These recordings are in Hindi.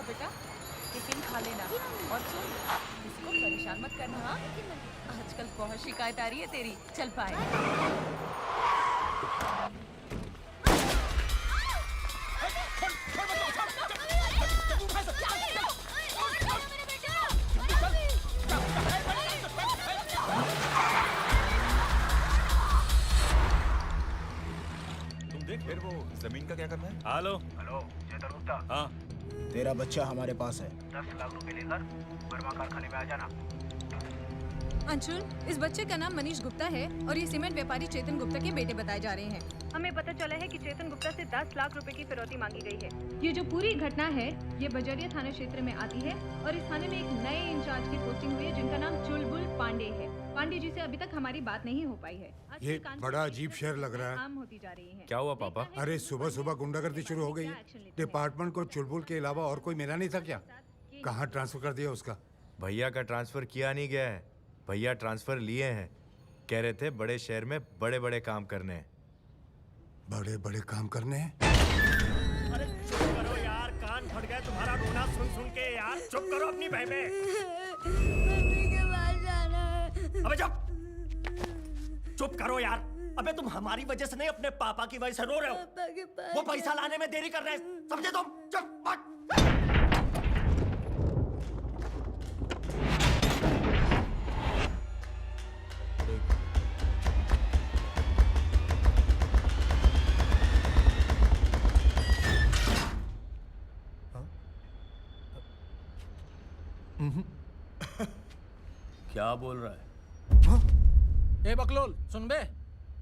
अच्छा बेटा, टिफिन खा लेना। और सुन, किसी को परेशान मत करना। हाँ, आजकल बहुत शिकायत आ रही है तेरी। चल पाए। तुम देख फिर वो जमीन का क्या करना है। हेलो हेलो, चेतन गुप्ता। हाँ तेरा बच्चा हमारे पास है। 10 लाख रुपए लेकर वर्मा कारखाने में आ जाना। अंशुल, इस बच्चे का नाम मनीष गुप्ता है और ये सीमेंट व्यापारी चेतन गुप्ता के बेटे बताए जा रहे हैं। हमें पता चला है कि चेतन गुप्ता से 10 लाख रुपए की फिरौती मांगी गई है। ये जो पूरी घटना है ये बजरिया थाना क्षेत्र में आती है और इस थाने में एक नए इंचार्ज की पोस्टिंग हुई है जिनका नाम चुलबुल पांडे है। पांडे जी से अभी तक हमारी बात नहीं हो पाई है। ये बड़ा अजीब शहर लग रहा है। आम होती जा रही है। क्या हुआ पापा? अरे सुबह सुबह गुंडागर्दी शुरू हो गई है। डिपार्टमेंट को चुलबुल के अलावा और कोई मिला नहीं था क्या? कहाँ ट्रांसफर कर दिया उसका? भैया का ट्रांसफर किया नहीं गया है, भैया ट्रांसफर लिए हैं। कह रहे थे बड़े शहर में बड़े बड़े काम करने हैं। बड़े बड़े काम करने हैं? अरे चुप करो यार, कान फट गए तुम्हारा रोना सुन सुन के यार। चुप करो अपनी बहने। मम्मी के पास जाना है। अबे चुप, चुप करो यार। अबे तुम हमारी वजह से नहीं, अपने पापा की वजह से रो रहे हो। पापा के पास वो पैसा लाने में देरी कर रहे हैं, समझे तुम? चुप मत। क्या बोल रहा है? ए बकलोल सुन बे,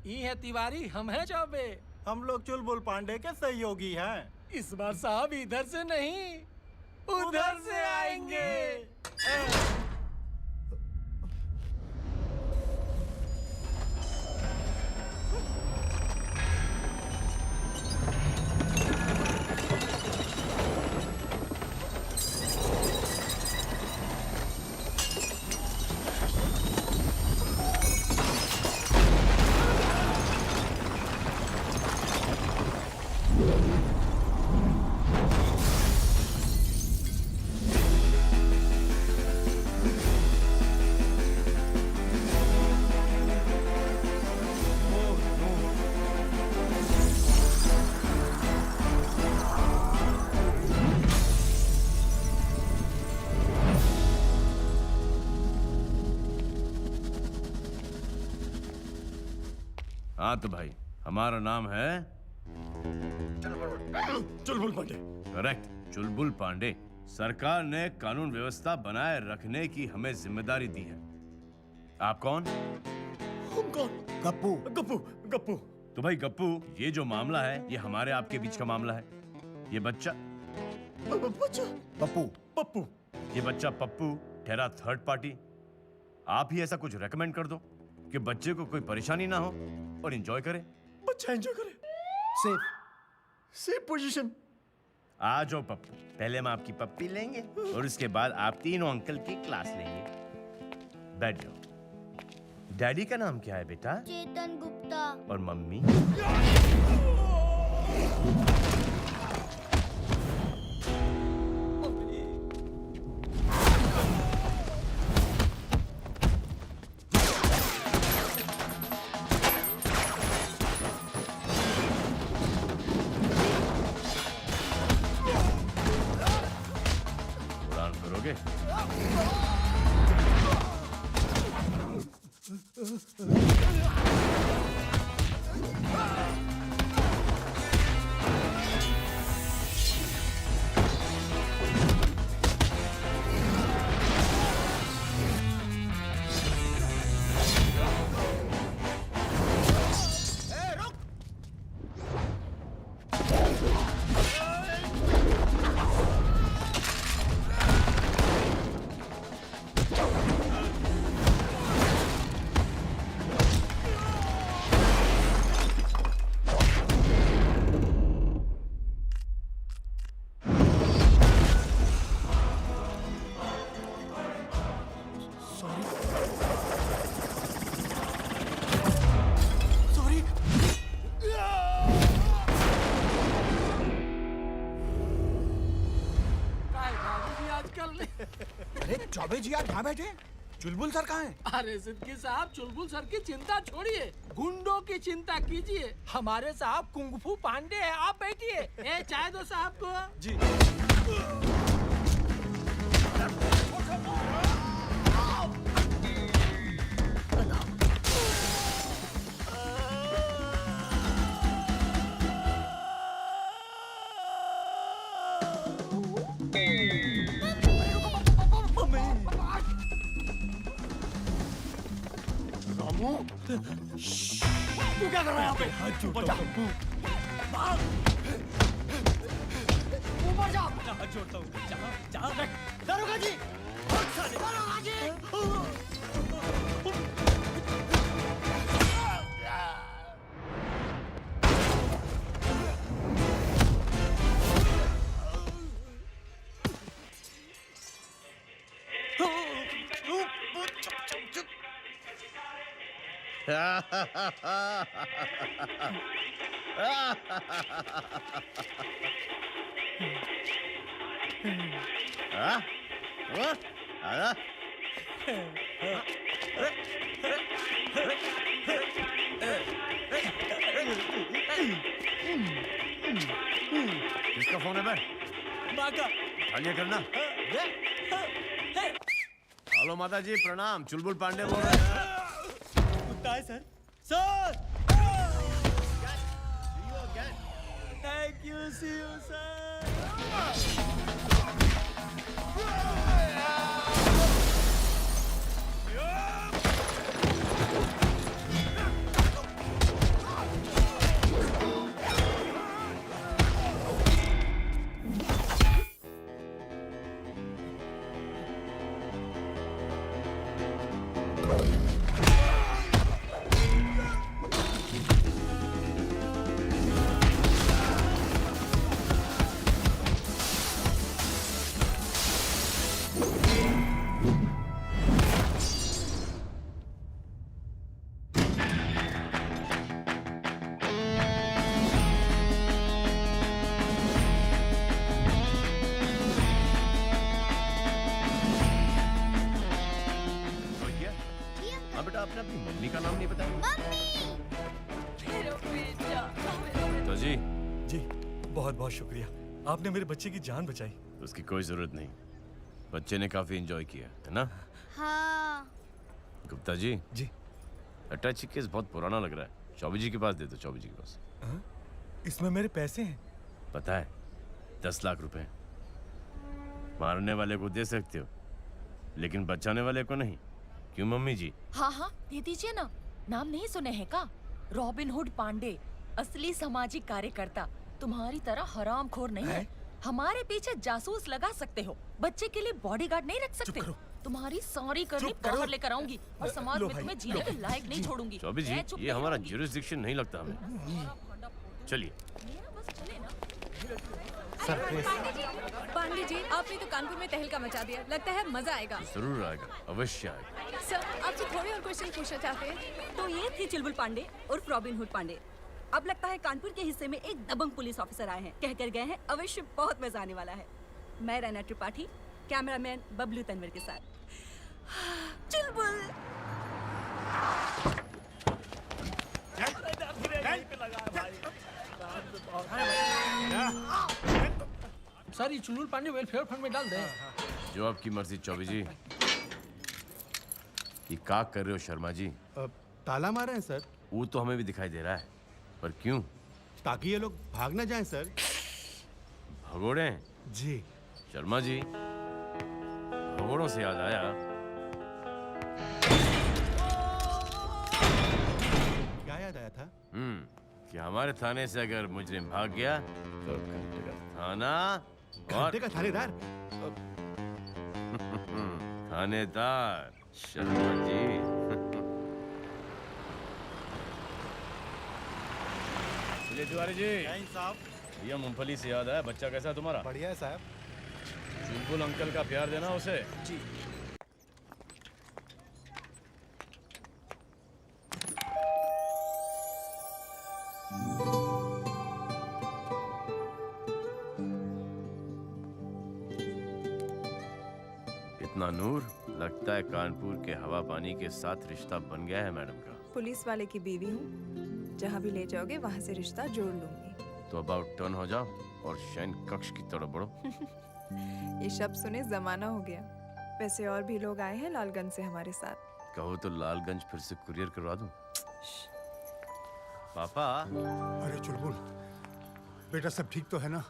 ई है तिवारी, हम हैं चौबे। हम लोग चुलबुल पांडे के सहयोगी हैं। इस बार साहब इधर से नहीं उधर से आएंगे। हाँ तो भाई, हमारा नाम है चुलबुल पांडे। करेक्ट, चुलबुल पांडे। सरकार ने कानून व्यवस्था बनाए रखने की हमें जिम्मेदारी दी है। आप कौन? हम कौन? गप्पू। गप्पू। गप्पू। तो भाई गप्पू, ये जो मामला है ये हमारे आपके बीच का मामला है। ये बच्चा बच्चा पप्पू। पप्पू। ये बच्चा पप्पू ठहरा थर्ड पार्टी। आप ही ऐसा कुछ रेकमेंड कर दो कि बच्चे को कोई परेशानी ना हो और एंजॉय करे। बच्चा एंजॉय करे। सेफ। Safe position. आ जाओ पप्पू, पहले हम आपकी पप्पी लेंगे और उसके बाद आप तीनों अंकल की क्लास लेंगे। बैठ जाओ। डैडी का नाम क्या है बेटा? चेतन गुप्ता। और मम्मी? उड़ान करोगे? चौबे जी आप यहाँ बैठे? चुलबुल सर कहाँ हैं? अरे सिद्दीकी साहब, चुलबुल सर की चिंता छोड़िए, गुंडों की चिंता कीजिए। हमारे साहब कुंगफू पांडे हैं, आप बैठिए। ए चाय दो साहब को। जी। तू क्या कर रहा है यहाँ पे? ऊपर जा। ऊपर जा। हाथ जोड़ता हूँ। जा। दारोगा जी। दारोगा जी। किसका फोन है बे? माँ का। खाली करना। हेलो माता जी, प्रणाम। चुलबुल पांडे बोल रहे हैं। कुत्ता है sir. Sir. Thank you, see you sir. आपने अपनी मम्मी का नाम नहीं बताया। मेरा बेटा। तो जी बहुत बहुत शुक्रिया, आपने मेरे बच्चे की जान बचाई। उसकी कोई जरूरत नहीं, बच्चे ने काफी एंजॉय किया है ना। हाँ। गुप्ता जी अटैची केस बहुत पुराना लग रहा है, चौबे जी के पास दे दो। चौबे जी के पास। इसमें मेरे पैसे हैं। पता है, 10 लाख रुपए। मारने वाले को दे सकते हो, लेकिन बचाने वाले को नहीं। क्यों मम्मी जी? हाँ दे दीजिए ना। नाम नहीं सुने हैं का? रॉबिन हुड पांडे, असली सामाजिक कार्यकर्ता। तुम्हारी तरह हरामखोर नहीं है। हमारे पीछे जासूस लगा सकते हो, बच्चे के लिए बॉडीगार्ड नहीं रख सकते। तुम्हारी सारी करनी बाहर लेकर आऊंगी और समाज में तुम्हें जीने के लायक नहीं छोड़ूंगी। चौबे जी, ये हमारा ज्यूरिसडिक्शन नहीं लगता हमें। चलिए। पांडे जी, आपने तो कानपुर में तहलका मचा दिया, लगता है मजा आएगा। जरूर आएगा, अवश्य आएगा। सर, आपसे थोड़े और क्वेश्चन पूछना चाहते हैं। तो ये थी चुलबुल पांडे और रॉबिन हुड पांडे। अब लगता है कानपुर के हिस्से में एक दबंग पुलिस ऑफिसर आए हैं, कहकर गए हैं अवश्य बहुत मजा आने वाला है। मैं रैना त्रिपाठी, कैमरामैन बबलू तनवर के साथ। चुलबुल। सर, ये चुलबुल पांडे वेलफेयर फंड में डाल दे। जो आपकी मर्जी चौबे जी। ये क्या कर रहे हो शर्मा जी? ताला मारे हैं सर। वो तो हमें भी दिखाई दे रहा है, पर क्यों? ताकि ये लोग भाग ना जाएं सर। भगोड़े हैं? जी। शर्मा जी, भगोड़ों से याद आया, क्या याद आया था? कि हमारे थाने से अगर मुजरिम भाग गया तो घंटे का थाना घंटे का थानेदार। थानेदार शर्मा जी। तिवारी जी साहब, भैया मूंगफली से याद आया, बच्चा कैसा है तुम्हारा? बढ़िया है साहब। चुलबुल अंकल का प्यार देना उसे। जी। इतना अपना नूर, लगता है कानपुर के हवा पानी के साथ रिश्ता बन गया है मैडम का। पुलिस वाले की बीवी हूँ, जहाँ भी ले जाओगे वहाँ से रिश्ता जोड़ लूंगी। तो अबाउट टर्न हो जाओ और शयन कक्ष की तरफ बढ़ो। ये शब्द सुने जमाना हो गया। वैसे और भी लोग आए हैं लालगंज से हमारे साथ। कहो तो लालगंज फिर से कुरियर करवा दूं। पापा। अरे चुलबुल, बेटा सब ठीक तो है ना?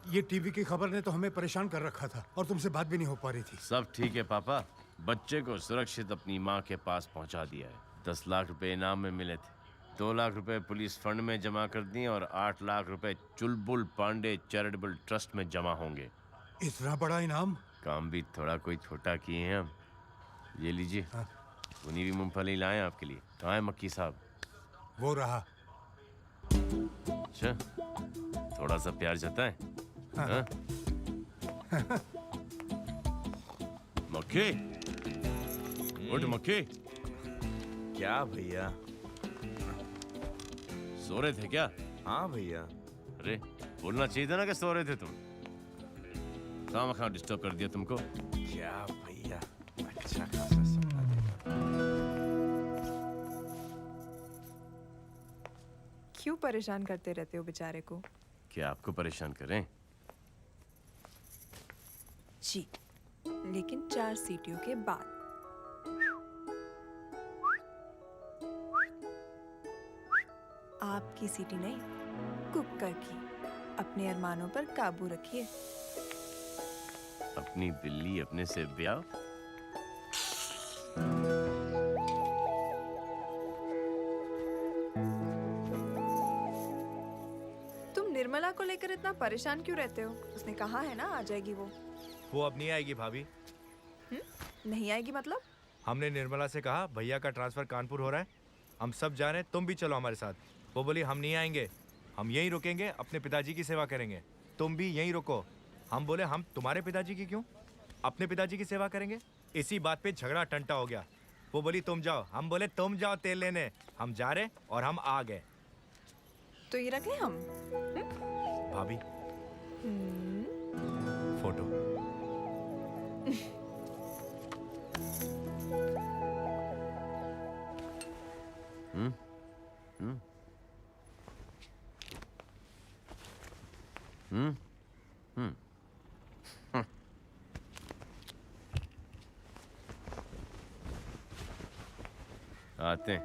ये टीवी की खबर ने तो हमें परेशान कर रखा था और तुमसे बात भी नहीं हो पा रही थी। सब ठीक है पापा, बच्चे को सुरक्षित अपनी माँ के पास पहुँचा दिया है। 10 लाख रुपए इनाम में मिले थे, 2 लाख रुपए पुलिस फंड में जमा कर दिए और 8 लाख रुपए चुलबुल पांडे चैरिटेबल ट्रस्ट में जमा होंगे। इतना बड़ा इनाम? काम भी थोड़ा कोई छोटा किए हैं हम। ये लीजिए। हाँ। उन्हीं भी मूंगफली लाए आपके लिए। कहाँ है मक्की साहब? वो रहा। अच्छा, थोड़ा सा प्यार जताएं। हाँ? मक्खी, उठ मक्खी। क्या भैया? सो रहे थे क्या? हाँ भैया। अरे बोलना चाहिए था ना कि सो रहे थे तुम। कहाँ डिस्टर्ब कर दिया तुमको? क्या भैया, अच्छा खासा सपना देखा। क्यों परेशान करते रहते हो बेचारे को? क्या आपको परेशान करें? जी, लेकिन 4 सीटियों के बाद। आपकी सीटी नहीं, कुकर की। अपने अरमानों पर काबू रखिए। अपनी बिल्ली अपने से ब्याह? तुम निर्मला को लेकर इतना परेशान क्यों रहते हो? उसने कहा है ना आ जाएगी वो। वो अब नहीं आएगी भाभी। नहीं आएगी मतलब? हमने निर्मला से कहा भैया का ट्रांसफर कानपुर हो रहा है, हम सब जा रहे हैं, तुम भी चलो हमारे साथ। वो बोली हम नहीं आएंगे, हम यहीं रुकेंगे, अपने पिताजी की सेवा करेंगे। तुम भी यहीं रुको। हम बोले हम तुम्हारे पिताजी की क्यों, अपने पिताजी की सेवा करेंगे। इसी बात पे झगड़ा टंटा हो गया। वो बोली तुम जाओ, हम बोले तुम जाओ तेल लेने। हम जा रहे और हम आ गए। तो ये रख लें हम? भाभी फोटो। आते हैं।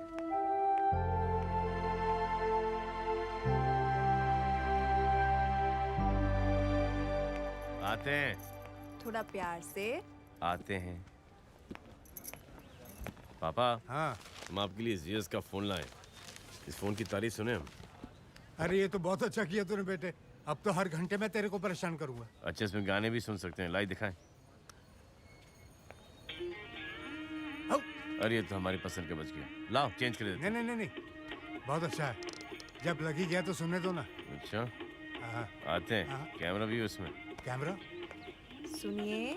आते हैं। थोड़ा प्यार से। आते हैं। पापा। हाँ। हम आपके लिए जीएस का फोन लाए। इस फोन की तारीफ सुने हम। अरे ये तो बहुत अच्छा किया तूने बेटे। अब तो हर घंटे में तेरे को परेशान करूंगा। अच्छा, इसमें गाने भी सुन सकते हैं। लाई दिखाएं। अरे ये तो हमारी पसंद का बच गया। लाओ चेंज कर देते। नहीं नहीं नहीं, बहुत अच्छा है। जब लगी गया तो सुनने दो ना। अच्छा। हाँ। आते हैं। हाँ। कैमरा भी है उसमें। कैमरा? सुनिए।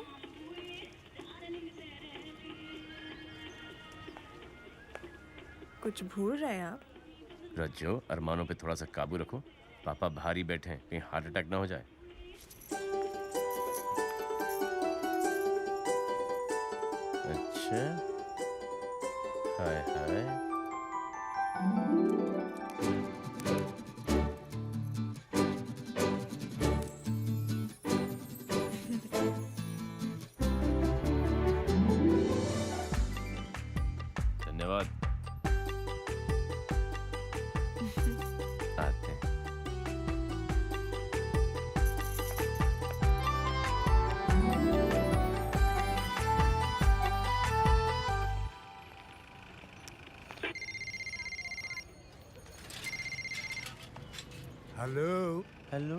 कुछ भूल रहे हैं आप? रज्जो, अरमानों पे थोड़ा सा काबू रखो। पापा भारी बैठे हैं, कहीं हार्ट अटैक ना हो जाए। अच्छा, हाय हाय। धन्यवाद। आते हैं। हेलो। हेलो,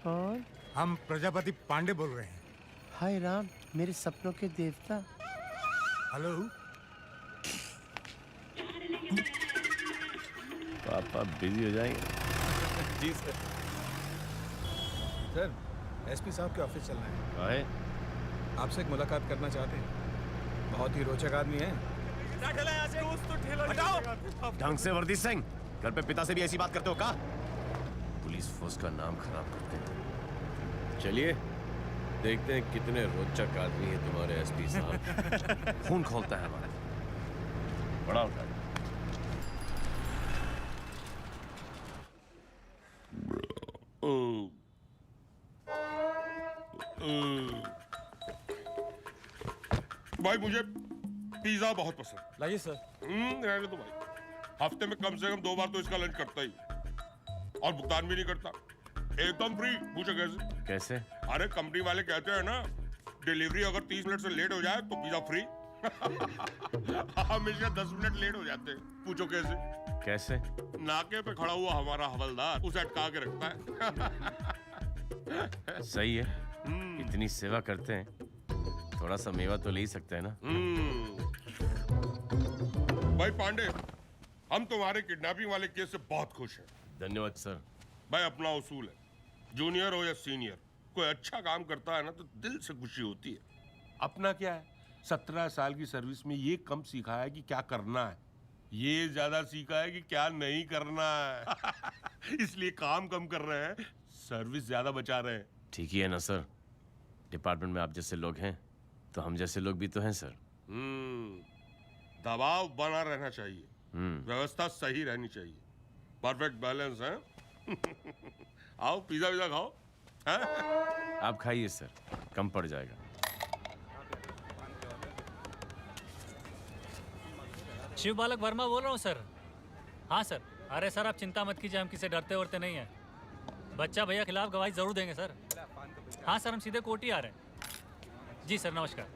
कौन? हम प्रजापति पांडे बोल रहे हैं। हाय राम, मेरे सपनों के देवता। हेलो। पापा बिजी हो जाएंगे। जी सर। सर, एसपी साहब के ऑफिस चलना है। काहे? आपसे एक मुलाकात करना चाहते हैं। बहुत ही रोचक आदमी है। ढंग से वर्दी सिंह, घर पे पिता से भी ऐसी बात करते हो का? पुलिस फोर्स का नाम खराब करते हैं। चलिए देखते हैं कितने रोचक आदमी है तुम्हारे एसपी साहब। खून खोलता है हमारा। बड़ा होता है। भाई मुझे पिज्जा बहुत पसंद। लाइए सर। रहने दो भाई। हफ्ते में कम से कम 2 बार तो इसका लंच करता ही, और भुगतान भी नहीं करता, एकदम फ्री। पूछो कैसे? कैसे? अरे कंपनी वाले कहते हैं ना, डिलीवरी अगर 30 मिनट से लेट हो जाए तो पिज्जा फ्री। हमेशा 10 मिनट लेट हो जाते हैं। पूछो कैसे? कैसे? नाके पे खड़ा हुआ हमारा हवलदार उसे अटका के रखता है। सही है। इतनी सेवा करते हैं, थोड़ा सा मेवा तो ले ही सकते हैं ना। भाई पांडे, हम तुम्हारे किडनैपिंग वाले केस से बहुत खुश हैं। धन्यवाद सर। भाई अपना उसूल है, जूनियर हो या सीनियर, कोई अच्छा काम करता है ना तो दिल से खुशी होती है। अपना क्या है, 17 साल की सर्विस में ये कम सीखा है कि क्या करना है, ये ज्यादा सीखा है कि क्या नहीं करना है। इसलिए काम कम कर रहे हैं, सर्विस ज्यादा बचा रहे हैं। ठीक ही है ना सर। डिपार्टमेंट में आप जैसे लोग हैं तो हम जैसे लोग भी तो हैं सर। दबाव बना रहना चाहिए, व्यवस्था सही रहनी चाहिए, परफेक्ट बैलेंस है। आओ पिज्जा विज़ा खाओ। आप खाइए सर, कम पड़ जाएगा। शिव बालक वर्मा बोल रहा हूँ सर। हाँ सर। अरे सर आप चिंता मत कीजिए, हम किसी डरते वरते नहीं हैं। बच्चा भैया खिलाफ गवाही जरूर देंगे सर। हाँ सर, हम सीधे कोर्ट ही आ रहे हैं। जी सर, नमस्कार।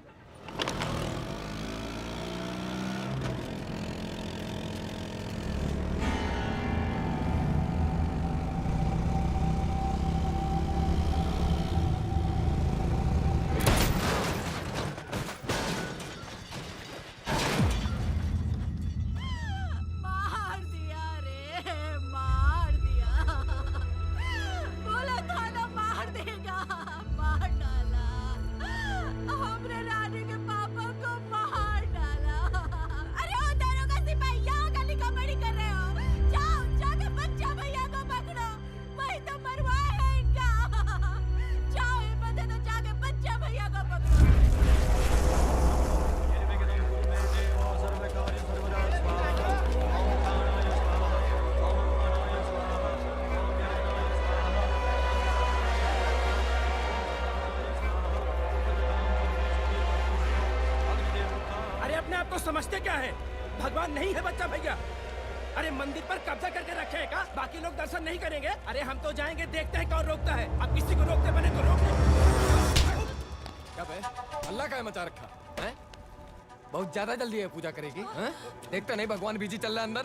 मार दिया रे, मार दिया। बोला था ना मार देगा, मार डाला। हमने रानी के पापा को मार डाला। अरे ओ दरोगा सिपाही, यहाँ गली कबड्डी कर रहे हो? जाओ जाके बच्चा भैया को पकड़ो, वही तो मरवा है इनका। जाओ हिम्मत है तो जाके बच्चा भैया को पकड़ो। अरे अपने आप को समझते क्या है? भगवान नहीं है बच्चा भैया। अरे मंदिर पर कब्जा करके रखे हैं का? बाकी लोग दर्शन नहीं करेंगे? अरे हम तो जाएंगे, देखते हैं कौन रोकता है। अब किसी को रोकते बने तो रोक दो। क्या बे? अल्लाह का है मचा रखा है? बहुत ज्यादा जल्दी है पूजा करेगी हैं? देखते नहीं भगवान बिजी चल रहा है अंदर।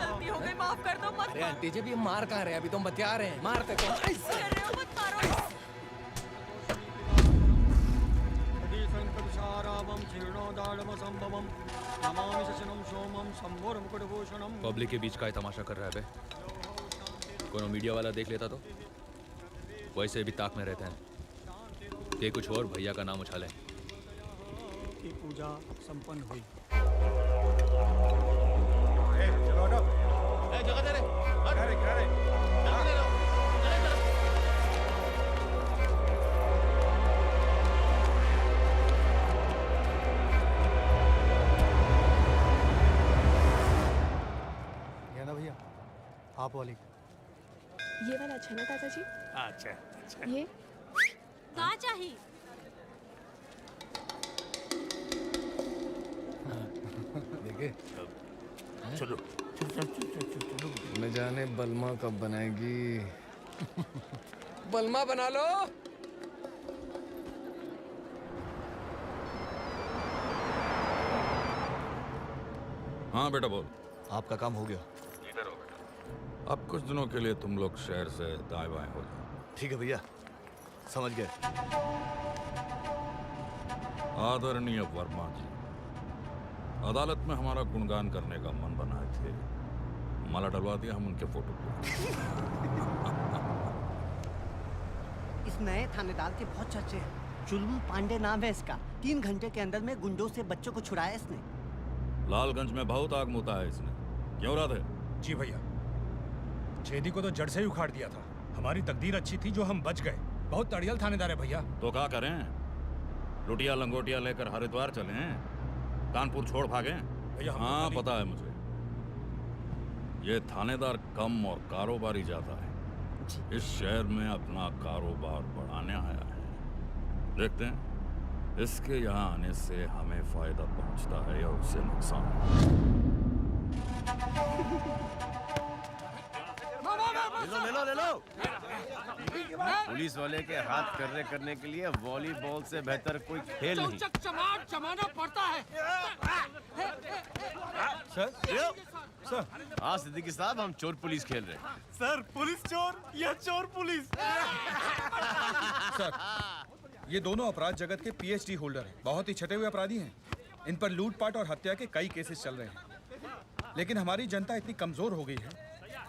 गलती हो गई, माफ कर दो। मत अरे आंटी जी भी मार कहाँ रहे? अभी तो हम बतिया रहे हैं। मारते तो मत मारो। पब्लिक के बीच का तमाशा कर रहा है बे। कोनो मीडिया वाला देख लेता तो वैसे भी ताक में रहते हैं कि कुछ और भैया का नाम उछाले। की पूजा संपन्न हुई। जगह दे रे। ना भैया, आप वाली। ये वाला अच्छा ना दादा जी? अच्छा। ये कहाँ चाहिए? देखे चलो न जाने बलमा कब बनाएगी। बलमा बना लो। हाँ बेटा बोल। आपका काम हो गया। इधर हो बेटा। अब कुछ दिनों के लिए तुम लोग शहर से दाएं बाएं हो जाओ। ठीक है भैया, समझ गए। आदरणीय वर्मा जी, अदालत में हमारा गुणगान करने का मन बनाए थे, माला डलवा दिया हम उनके फोटो पे। इस नए थानेदार के बहुत चर्चे हैं। चुलबुल पांडे नाम है इसका। 3 घंटे के अंदर में गुंडों से बच्चों को छुड़ाया इसने। लालगंज में बहुत आग मुता है इसने। क्यों राधे? जी भैया, छेदी को तो जड़ से ही उखाड़ दिया था। हमारी तकदीर अच्छी थी जो हम बच गए। बहुत अड़ियल थानेदार है भैया। तो क्या करें? लुटिया लंगोटिया लेकर हरिद्वार चलें? कानपुर छोड़ भागें? हाँ पता है मुझे। ये थानेदार कम और कारोबारी ज्यादा है। इस शहर में अपना कारोबार बढ़ाने आया है। देखते हैं इसके यहाँ आने से हमें फायदा पहुंचता है या उससे नुकसान। ले लो। पुलिस वाले के हाथ कर्रे करने के लिए वॉलीबॉल से बेहतर कोई खेल नहीं। जमाना पड़ता है। सर हाँ सिद्दीकी साहब, हम चोर पुलिस खेल रहे हैं। सर पुलिस चोर या चोर पुलिस? सर ये दोनों अपराध जगत के पीएचडी होल्डर हैं। बहुत ही छटे हुए अपराधी हैं। इन पर लूटपाट और हत्या के कई केसेस चल रहे हैं। लेकिन हमारी जनता इतनी कमजोर हो गई है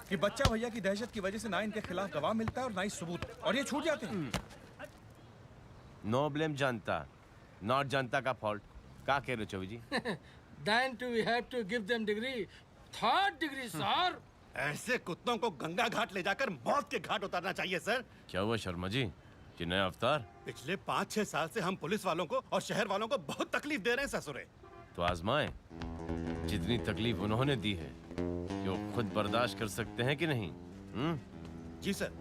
कि बच्चा भैया की दहशत की वजह से ना इनके खिलाफ गवाह मिलता है और ना ही सबूत, और ये छूट जाते हैं। नो ब्लेम जनता, नॉट जनता का फॉल्ट। क्या कह रहे हो चौबी जी? Then we have to give them degree, third degree, sir. ऐसे कुत्तों को गंगा घाट ले जाकर मौत के घाट उतारना चाहिए सर। क्या हुआ शर्मा जी, कि नया अवतार? पिछले 5-6 साल से हम पुलिस वालों को और शहर वालों को बहुत तकलीफ दे रहे हैं ससुरे। तो आजमाएं, जितनी तकलीफ उन्होंने दी है जो खुद बर्दाश्त कर सकते हैं कि नहीं? जी सर।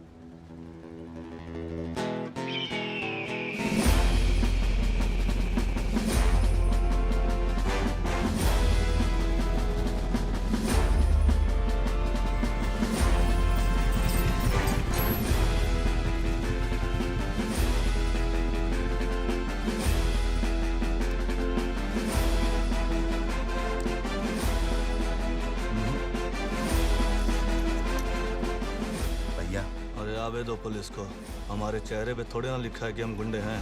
आवे दो पुलिस को। हमारे चेहरे पे थोड़े ना लिखा है कि हम गुंडे हैं।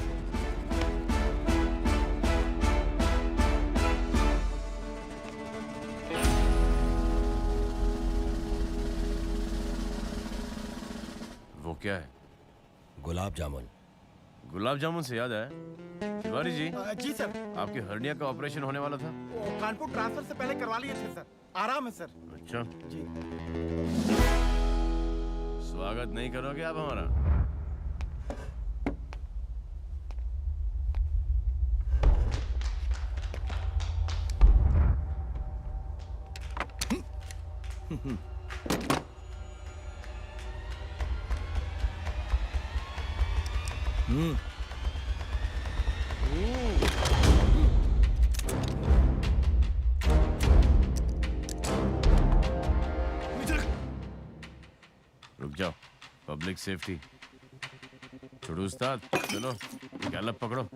वो क्या है? गुलाब जामुन। गुलाब जामुन से याद है तिवारी जी। जी सर। आपकी हर्निया का ऑपरेशन होने वाला था। वो कानपुर ट्रांसफर से पहले करवा लिए थे सर। आराम है सर। अच्छा जी। स्वागत नहीं करोगे आप हमारा? रुक जाओ, पब्लिक सेफ्टी। छोड़ो उस्ताद, चलो गैलप पकड़ो।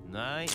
नहीं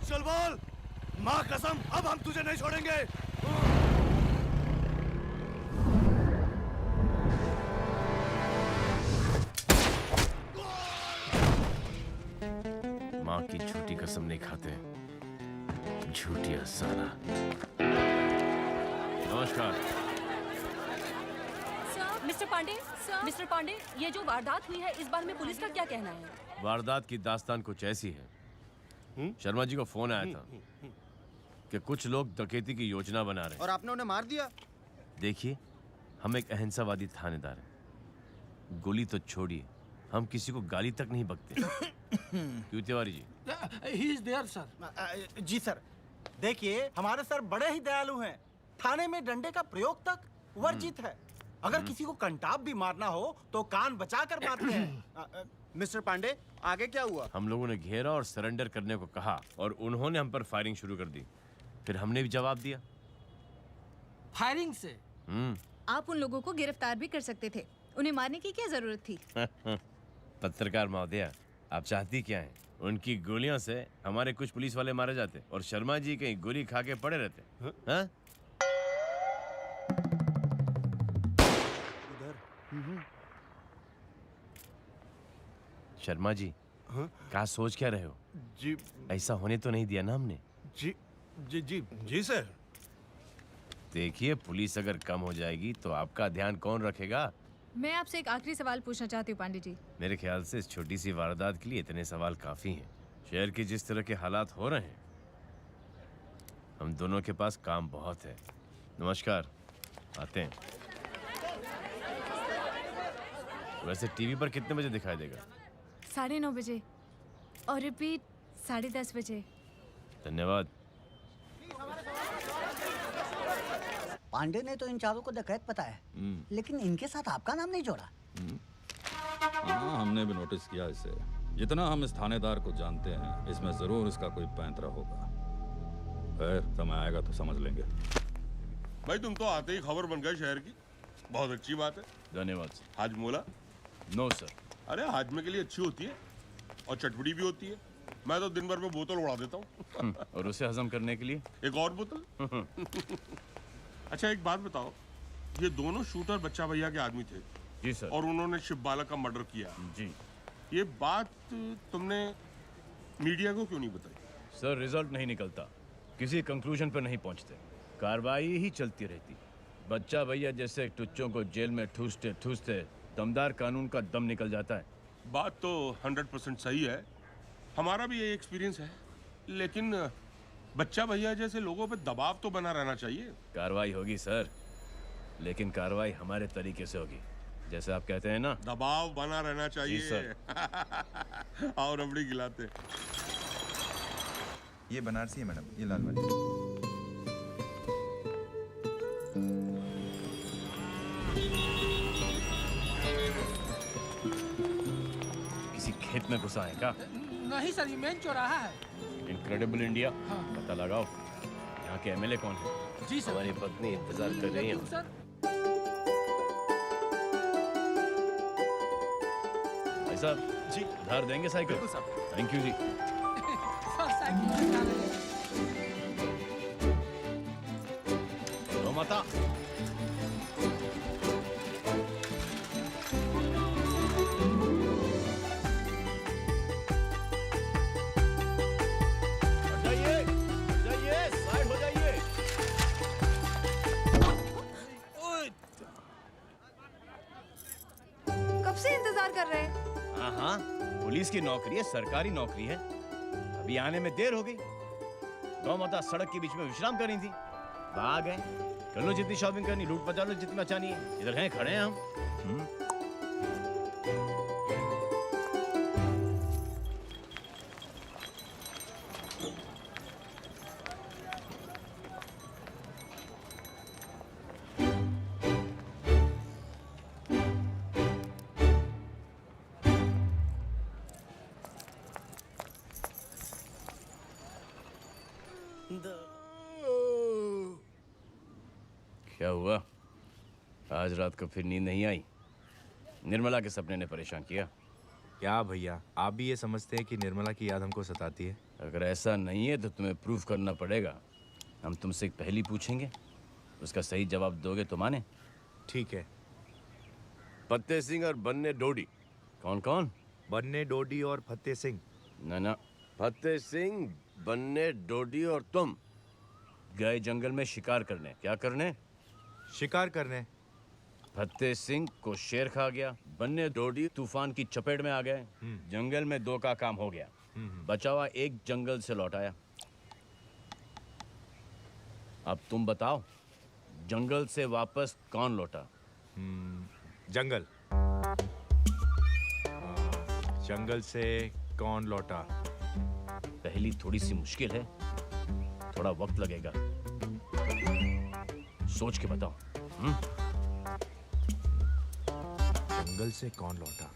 चल बोल, माँ कसम अब हम तुझे नहीं छोड़ेंगे। माँ की झूठी कसम नहीं खाते, झूठी अफसाना। नमस्कार। मिस्टर पांडे, मिस्टर पांडे, ये जो वारदात हुई है इस बारे में पुलिस का क्या कहना है? वारदात की दास्तान कुछ ऐसी है। शर्मा जी को फोन आया था कि कुछ लोग डकैती की योजना बना रहे हैं। और आपने उन्हें मार दिया? देखिए, हम एक अहिंसावादी थानेदार हैं। गोली तो छोड़िए, हम किसी को गाली तक नहीं बकते। क्यों Tiwari ji? He is there sir. जी सर, देखिए हमारे सर बड़े ही दयालु हैं। थाने में डंडे का प्रयोग तक वर्जित है। अगर किसी को कंटाप भी मारना हो तो कान बचाकर मारते हैं। मिस्टर पांडे, आगे क्या हुआ? हम लोगों ने घेरा और सरेंडर करने को कहा और उन्होंने हम पर फायरिंग शुरू कर दी। फिर हमने भी जवाब दिया। फायरिंग से? आप उन लोगों को गिरफ्तार भी कर सकते थे। उन्हें मारने की क्या जरूरत थी? पत्रकार महोदया, आप चाहती क्या हैं? उनकी गोलियों से हमारे कुछ पुलिस वाले मारे जाते और शर्मा जी कहीं गोली खा के पड़े रहते। हाँ? शर्मा जी, क्या सोच क्या रहे हो? जी, ऐसा होने तो नहीं दिया ना हमने। जी जी जी जी सर। देखिए, पुलिस अगर कम हो जाएगी तो आपका ध्यान कौन रखेगा? मैं आपसे एक आखिरी सवाल पूछना चाहती हूँ पांडे जी। मेरे ख्याल से इस छोटी सी वारदात के लिए इतने सवाल काफी हैं। शहर के जिस तरह के हालात हो रहे हैं, हम दोनों के पास काम बहुत है। नमस्कार, आते हैं। वैसे टीवी पर कितने बजे दिखाई देगा? 9:30 बजे और रिपीट 10:30 बजे। धन्यवाद। पांडे ने तो इन चारों को डकैत बताया, लेकिन इनके साथ आपका नाम नहीं जोड़ा। हाँ, हमने भी नोटिस किया इसे। जितना हम इस थानेदार को जानते हैं, इसमें जरूर इसका कोई पैंतरा होगा। खैर, समय आएगा तो समझ लेंगे। भाई, तुम तो आते ही खबर बन गए शहर की। बहुत अच्छी बात है। धन्यवाद सर। हाजमोला? No sir. अरे हाजमे के लिए अच्छी होती है और चटपटी भी होती है। मैं तो दिन भर में बोतल उड़ा देता हूँ। और उसे हजम करने के लिए एक और बोतल। अच्छा, एक बात बताओ, ये दोनों शूटर बच्चा भैया के आदमी थे? जी सर। और उन्होंने शिव बालक का मर्डर किया? जी। ये बात तुमने मीडिया को क्यों नहीं बताई? सर, रिजल्ट नहीं निकलता, किसी कंक्लूजन पर नहीं पहुंचते, कार्रवाई ही चलती रहती। बच्चा भैया जैसे टुच्चों को जेल में ठूसते ठूसते दमदार कानून का दम निकल जाता है। बात तो 100% सही है। हमारा भी ये एक्सपीरियंस है, लेकिन बच्चा भैया जैसे लोगों पे दबाव तो बना रहना चाहिए। कार्रवाई होगी सर, लेकिन कार्रवाई हमारे तरीके से होगी, जैसे आप कहते हैं ना, दबाव बना रहना चाहिए। जी सर। आओ रबड़ी खिलाते। ये बनारसी है मैडम, ये लाल वाली। किसी खेत में घुसा है क्या? नहीं सर, ये मेन चौराहा है। Incredible India. पता लगाओ यहाँ के एमएलए कौन है। जी सर। हमारी पत्नी इंतजार कर रही है। भाई साहब जी, उधार देंगे साइकिल? बिल्कुल साहब। थैंक यू जी। लो माता। इंतजार कर रहे हैं। हाँ, पुलिस की नौकरी है, सरकारी नौकरी है। अभी आने में देर हो गई। गौ माता सड़क के बीच में विश्राम कर रही थी, भाग गए। कर लो जितनी शॉपिंग करनी, लूट मचा लो जितना चाहनी है। इधर हैं, खड़े हैं हम। क्या हुआ? आज रात को फिर नींद नहीं आई? निर्मला के सपने ने परेशान किया? क्या भैया, आप भी ये समझते हैं कि निर्मला की याद हमको सताती है? अगर ऐसा नहीं है तो तुम्हें प्रूफ करना पड़ेगा। हम तुमसे एक पहेली पूछेंगे, उसका सही जवाब दोगे तो माने। ठीक है। फतेह सिंह और बन्ने डोडी कौन कौन? बन्ने डोडी और फतेह सिंह। ना, फतेह सिंह, बन्ने डोडी और तुम गए जंगल में शिकार करने। क्या करने? शिकार करने। फतेह सिंह को शेर खा गया, बन्ने डोडी तूफान की चपेट में आ गए। जंगल में 2 का काम हो गया। बचा हुआ एक जंगल से लौट आया। अब तुम बताओ, जंगल से वापस कौन लौटा? जंगल। जंगल से कौन लौटा? पहली थोड़ी सी मुश्किल है, थोड़ा वक्त लगेगा, सोच के बताओ। जंगल से कौन लौटा?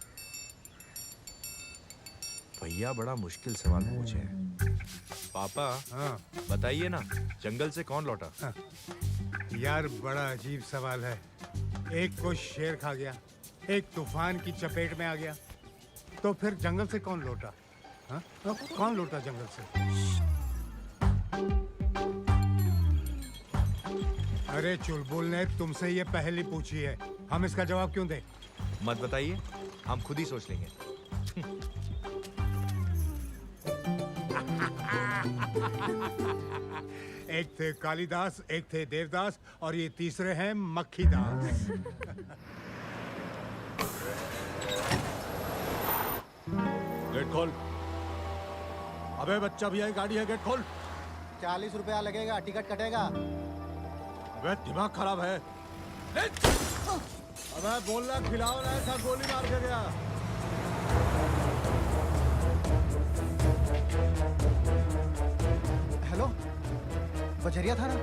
भैया बड़ा मुश्किल सवाल पूछे हैं। पापा, हाँ बताइए ना, जंगल से कौन लौटा? हाँ। यार बड़ा अजीब सवाल है। एक को शेर खा गया, एक तूफान की चपेट में आ गया, तो फिर जंगल से कौन लौटा? हाँ? कौन लौटा जंगल से? अरे चुलबुल ने तुमसे ये पहेली पूछी है, हम इसका जवाब क्यों दें? मत बताइए, हम खुद ही सोच लेंगे। एक थे कालिदास, एक थे देवदास, और ये तीसरे हैं मक्खीदास। गेट खोल। अबे बच्चा भैया की गाड़ी है, गेट खोल। 40 रुपया लगेगा, टिकट कटेगा। अबे दिमाग खराब है। अबे बोलना खिलाओ ना, ऐसा गोली मार के गया। हेलो, बजरिया थाना।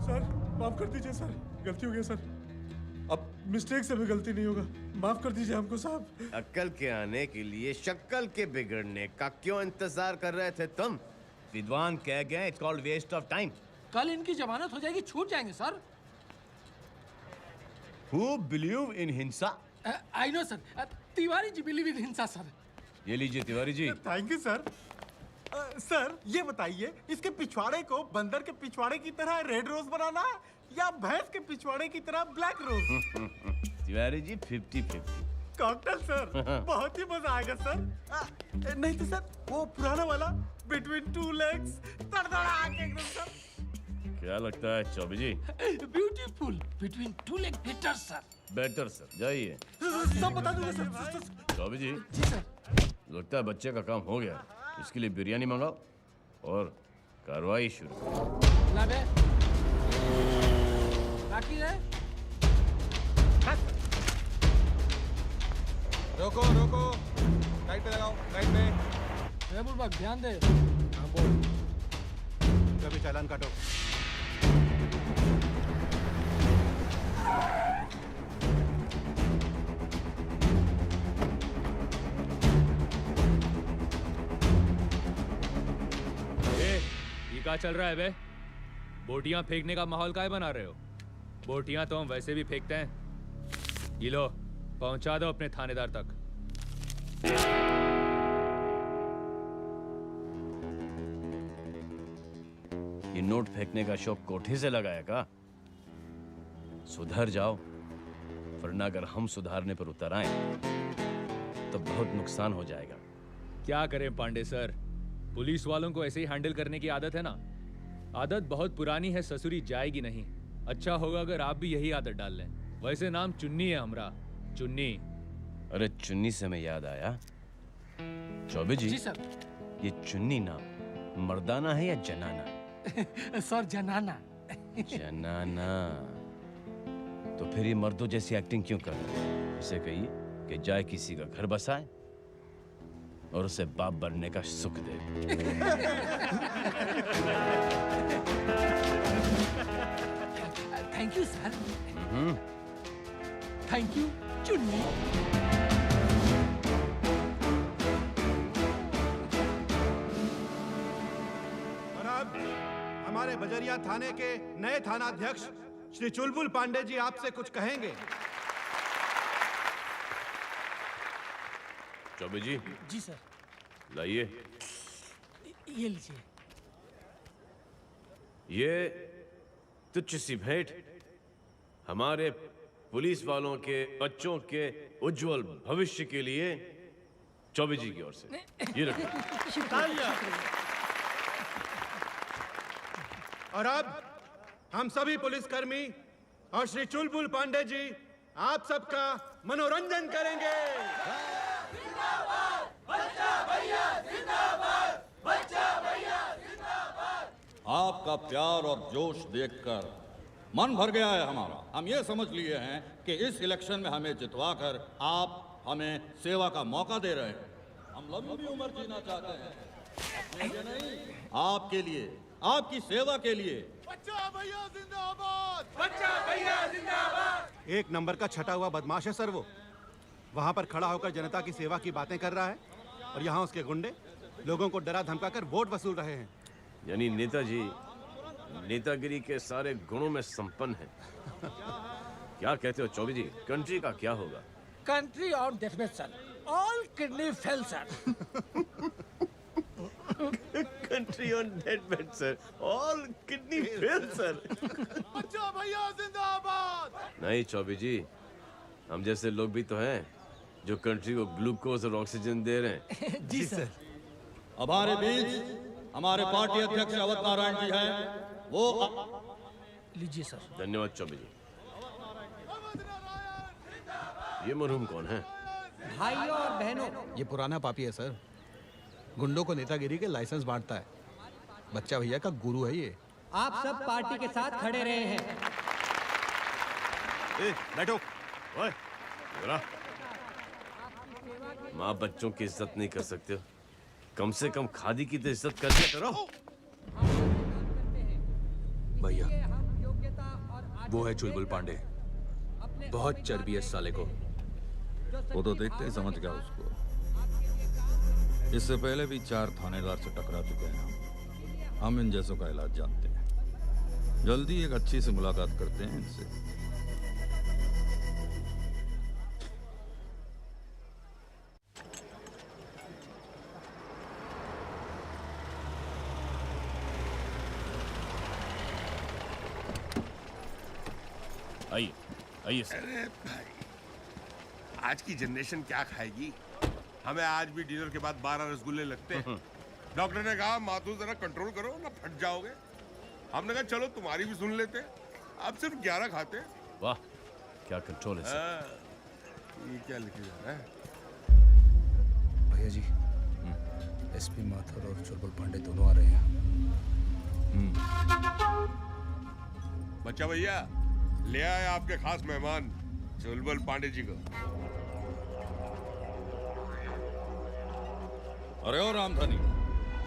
सर माफ कर दीजिए सर, गलती हो गई सर। अब मिस्टेक से भी गलती नहीं होगा, माफ कर दीजिए हमको साहब। अक्ल के आने के लिए शक्ल के बिगड़ने का क्यों इंतजार कर रहे थे तुम? विद्वान कह गए, it's called waste of time. कल इनकी जमानत हो जाएगी, छूट जाएंगे sir. Who believe in hinsa? I know sir, Tiwari ji believe in hinsa sir. ये लीजिए Tiwari ji. Thank you sir. Sir ये बताइए, इसके पिछवाड़े को बंदर के पिछवाड़े की तरह रेड रोज बनाना है या भैंस के पिछवाड़े की तरह ब्लैक रोज? तिवारी जी 50-50। कॉकटेल सर, बहुत ही मजा आएगा सर। नहीं तो सर वो पुराना वाला बिटवीन टू लेग्स, तड़तड़ा के एकदम सर। क्या लगता है Choubey ji? Beautiful between two leg better sir. Better sir, जाइए। सब बता दूंगा सर। चौबे जी। जी सर। लगता है बच्चे का काम हो गया, इसके लिए बिरयानी मंगाओ और कार्रवाई शुरू करो। लाबे बाकी है। रोको रोको, राइट पे लगाओ, राइट पे। ए बुलबा ध्यान दे। हाँ बोल। कभी चालान काटो। ये क्या चल रहा है बे? बोटियां फेंकने का माहौल काहे बना रहे हो? बोटियां तो हम वैसे भी फेंकते हैं। ये लो, पहुंचा दो अपने थानेदार तक। ये नोट फेंकने का शौक कोठी से लगाया का? सुधर जाओ, वरना अगर हम सुधारने पर उतर आए तो बहुत नुकसान हो जाएगा। क्या करें पांडे सर, पुलिस वालों को ऐसे ही हैंडल करने की आदत है ना। आदत बहुत पुरानी है, ससुरी जाएगी नहीं। अच्छा होगा अगर आप भी यही आदत डाल लें। वैसे नाम चुन्नी है हमरा, चुन्नी। अरे चुन्नी से मैं याद आया, चौबे जी सर। ये चुन्नी नाम मर्दाना है या जनाना? सर जनाना। जनाना तो फिर ये मर्दों जैसी एक्टिंग क्यों कर रहे हैं? इसे कहिए कि जाए किसी का घर बसाए और उसे बाप बनने का सुख दे। Thank you sir. Thank you Chunni. Bajaria थाने के नए थानाध्यक्ष श्री चुलबुल पांडे जी आपसे कुछ कहेंगे। चौबे जी। जी सर। लाइए। ये लीजिए। ये तुच्छ सी भेंट हमारे पुलिस वालों के बच्चों के उज्जवल भविष्य के लिए चौबे जी की ओर से ये रखिए। और अब हम सभी पुलिसकर्मी और श्री चुलबुल पांडे जी आप सबका मनोरंजन करेंगे। आपका प्यार और जोश देखकर मन भर गया है हमारा। हम ये समझ लिए हैं कि इस इलेक्शन में हमें जितवाकर आप हमें सेवा का मौका दे रहे हैं। हम लंबी उम्र जीना चाहते हैं, अपने लिए नहीं, आपके लिए, आपकी सेवा के लिए। बच्चा भैया जिंदाबाद! बच्चा भैया जिंदाबाद! एक नंबर का छटा हुआ बदमाश है सर वो। वहाँ पर खड़ा होकर जनता की सेवा की बातें कर रहा है और यहाँ उसके गुंडे लोगों को डरा धमकाकर वोट वसूल रहे हैं। यानी नेताजी नेतागिरी के सारे गुणों में संपन्न है। क्या कहते हो चौबे जी, कंट्री का क्या होगा? Country on deathbed sir, all kidney fail sir. Country on deathbed sir, all kidney fail sir. बच्चा भैया जिंदाबाद! नहीं चौबे जी, हम जैसे लोग भी तो हैं जो कंट्री को ग्लूकोज और ऑक्सीजन दे रहे हैं। जी सर। हमारे बीच हमारे पार्टी अध्यक्ष अवध नारायण जी हैं, वो लीजिए सर। धन्यवाद चौबे जी। ये मरहूम कौन है? भाइयों और बहनों, ये पुराना पापी है सर। गुंडों को नेतागिरी के लाइसेंस बांटता है। बच्चा भैया का गुरु है ये। आप सब पार्टी के साथ खड़े रहे हैं। बैठो। ओए, जरा। माँ बच्चों की इज्जत नहीं कर सकते हो, कम से कम खादी की तो इज्जत कर दिया करो। भैया, वो है चुलबुल पांडे। बहुत चर्बी है इस साले को। वो तो देखते ही समझ गया उसको। इससे पहले भी 4 थानेदार से टकरा चुके हैं। हम इन जैसों का इलाज जानते हैं। जल्दी एक अच्छी सी मुलाकात करते हैं इनसे। आइए आइए सर। अरे भाई, आज की जनरेशन क्या खाएगी? हमें आज भी डिनर के बाद 12 रसगुल्ले लगते हैं। डॉक्टर ने कहा माथू जरा कंट्रोल करो ना फट जाओगे। हमने कहा चलो तुम्हारी भी सुन लेते, अब सिर्फ 11 खाते। वाह, क्या कंट्रोल है सर। ये क्या लिखे जा रहा है? भैया जी, एसपी माथुर और चुलबुल पांडे दोनों आ रहे हैं। बच्चा भैया ले आए आपके खास मेहमान चुलबुल पांडे जी को। अरे ओ रामधनी,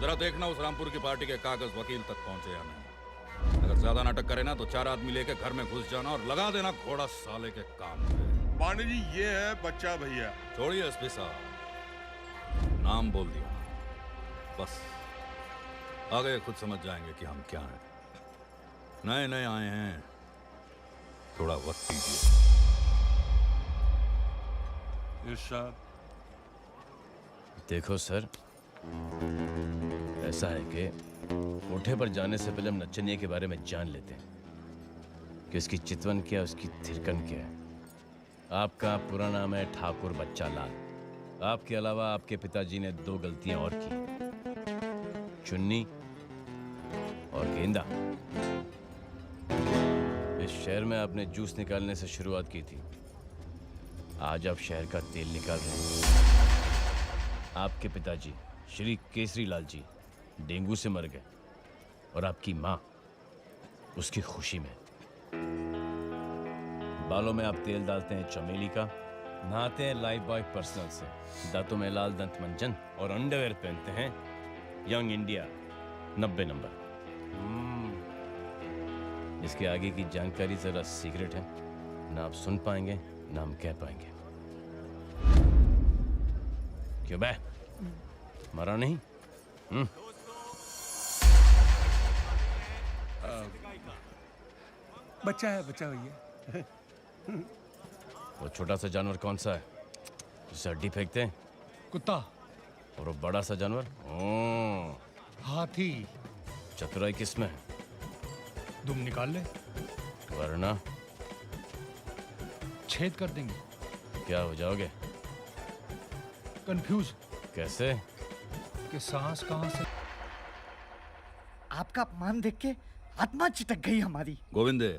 जरा देखना उस रामपुर की पार्टी के कागज वकील तक पहुंचे या नहीं। अगर ज्यादा नाटक करे ना तो 4 आदमी लेके घर में घुस जाना और लगा देना घोड़ा साले के काम पे। पांडे जी ये है बच्चा भैया। छोड़िए एसपी साहब, नाम बोल दिया बस। आगे खुद समझ जाएंगे कि हम क्या हैं। नए नए आए हैं, थोड़ा वक्त दीजिए। इरशाद। देखो सर, ऐसा है कि कोठे पर जाने से पहले हम नचनिया के बारे में जान लेते हैं कि उसकी चितवन क्या है, उसकी थिरकन क्या है। आपका पूरा नाम है ठाकुर बच्चा लाल। आपके अलावा आपके पिताजी ने 2 गलतियां और की, चुन्नी और गेंदा। इस शहर में आपने जूस निकालने से शुरुआत की थी, आज आप शहर का तेल निकाल रहे हैं। आपके पिताजी श्री केसरी लाल जी डेंगू से मर गए और आपकी माँ उसकी खुशी में। बालों में आप तेल डालते हैं चमेली का, नहाते हैं लाइफ बॉय पर्सनल से, दांतों में लाल दंत मंजन और अंडरवेयर पहनते हैं यंग इंडिया 90 नंबर। इसके आगे की जानकारी जरा सीक्रेट है, ना आप सुन पाएंगे ना हम कह पाएंगे। क्यों बे, मरा नहीं? जाओगे। बच्चा है बच्चा भैया। वो छोटा सा जानवर कौन सा है जिसे हड्डी फेंकते हैं? कुत्ता। और वो बड़ा सा जानवर? हाथी। चतुराई किसमें है? दुम निकाल ले, वरना छेद कर देंगे। क्या हो जाओगे? कंफ्यूज। कैसे? कि सांस कहां से। आपका अपमान देख के आत्मा चिटक गई हमारी। गोविंदे,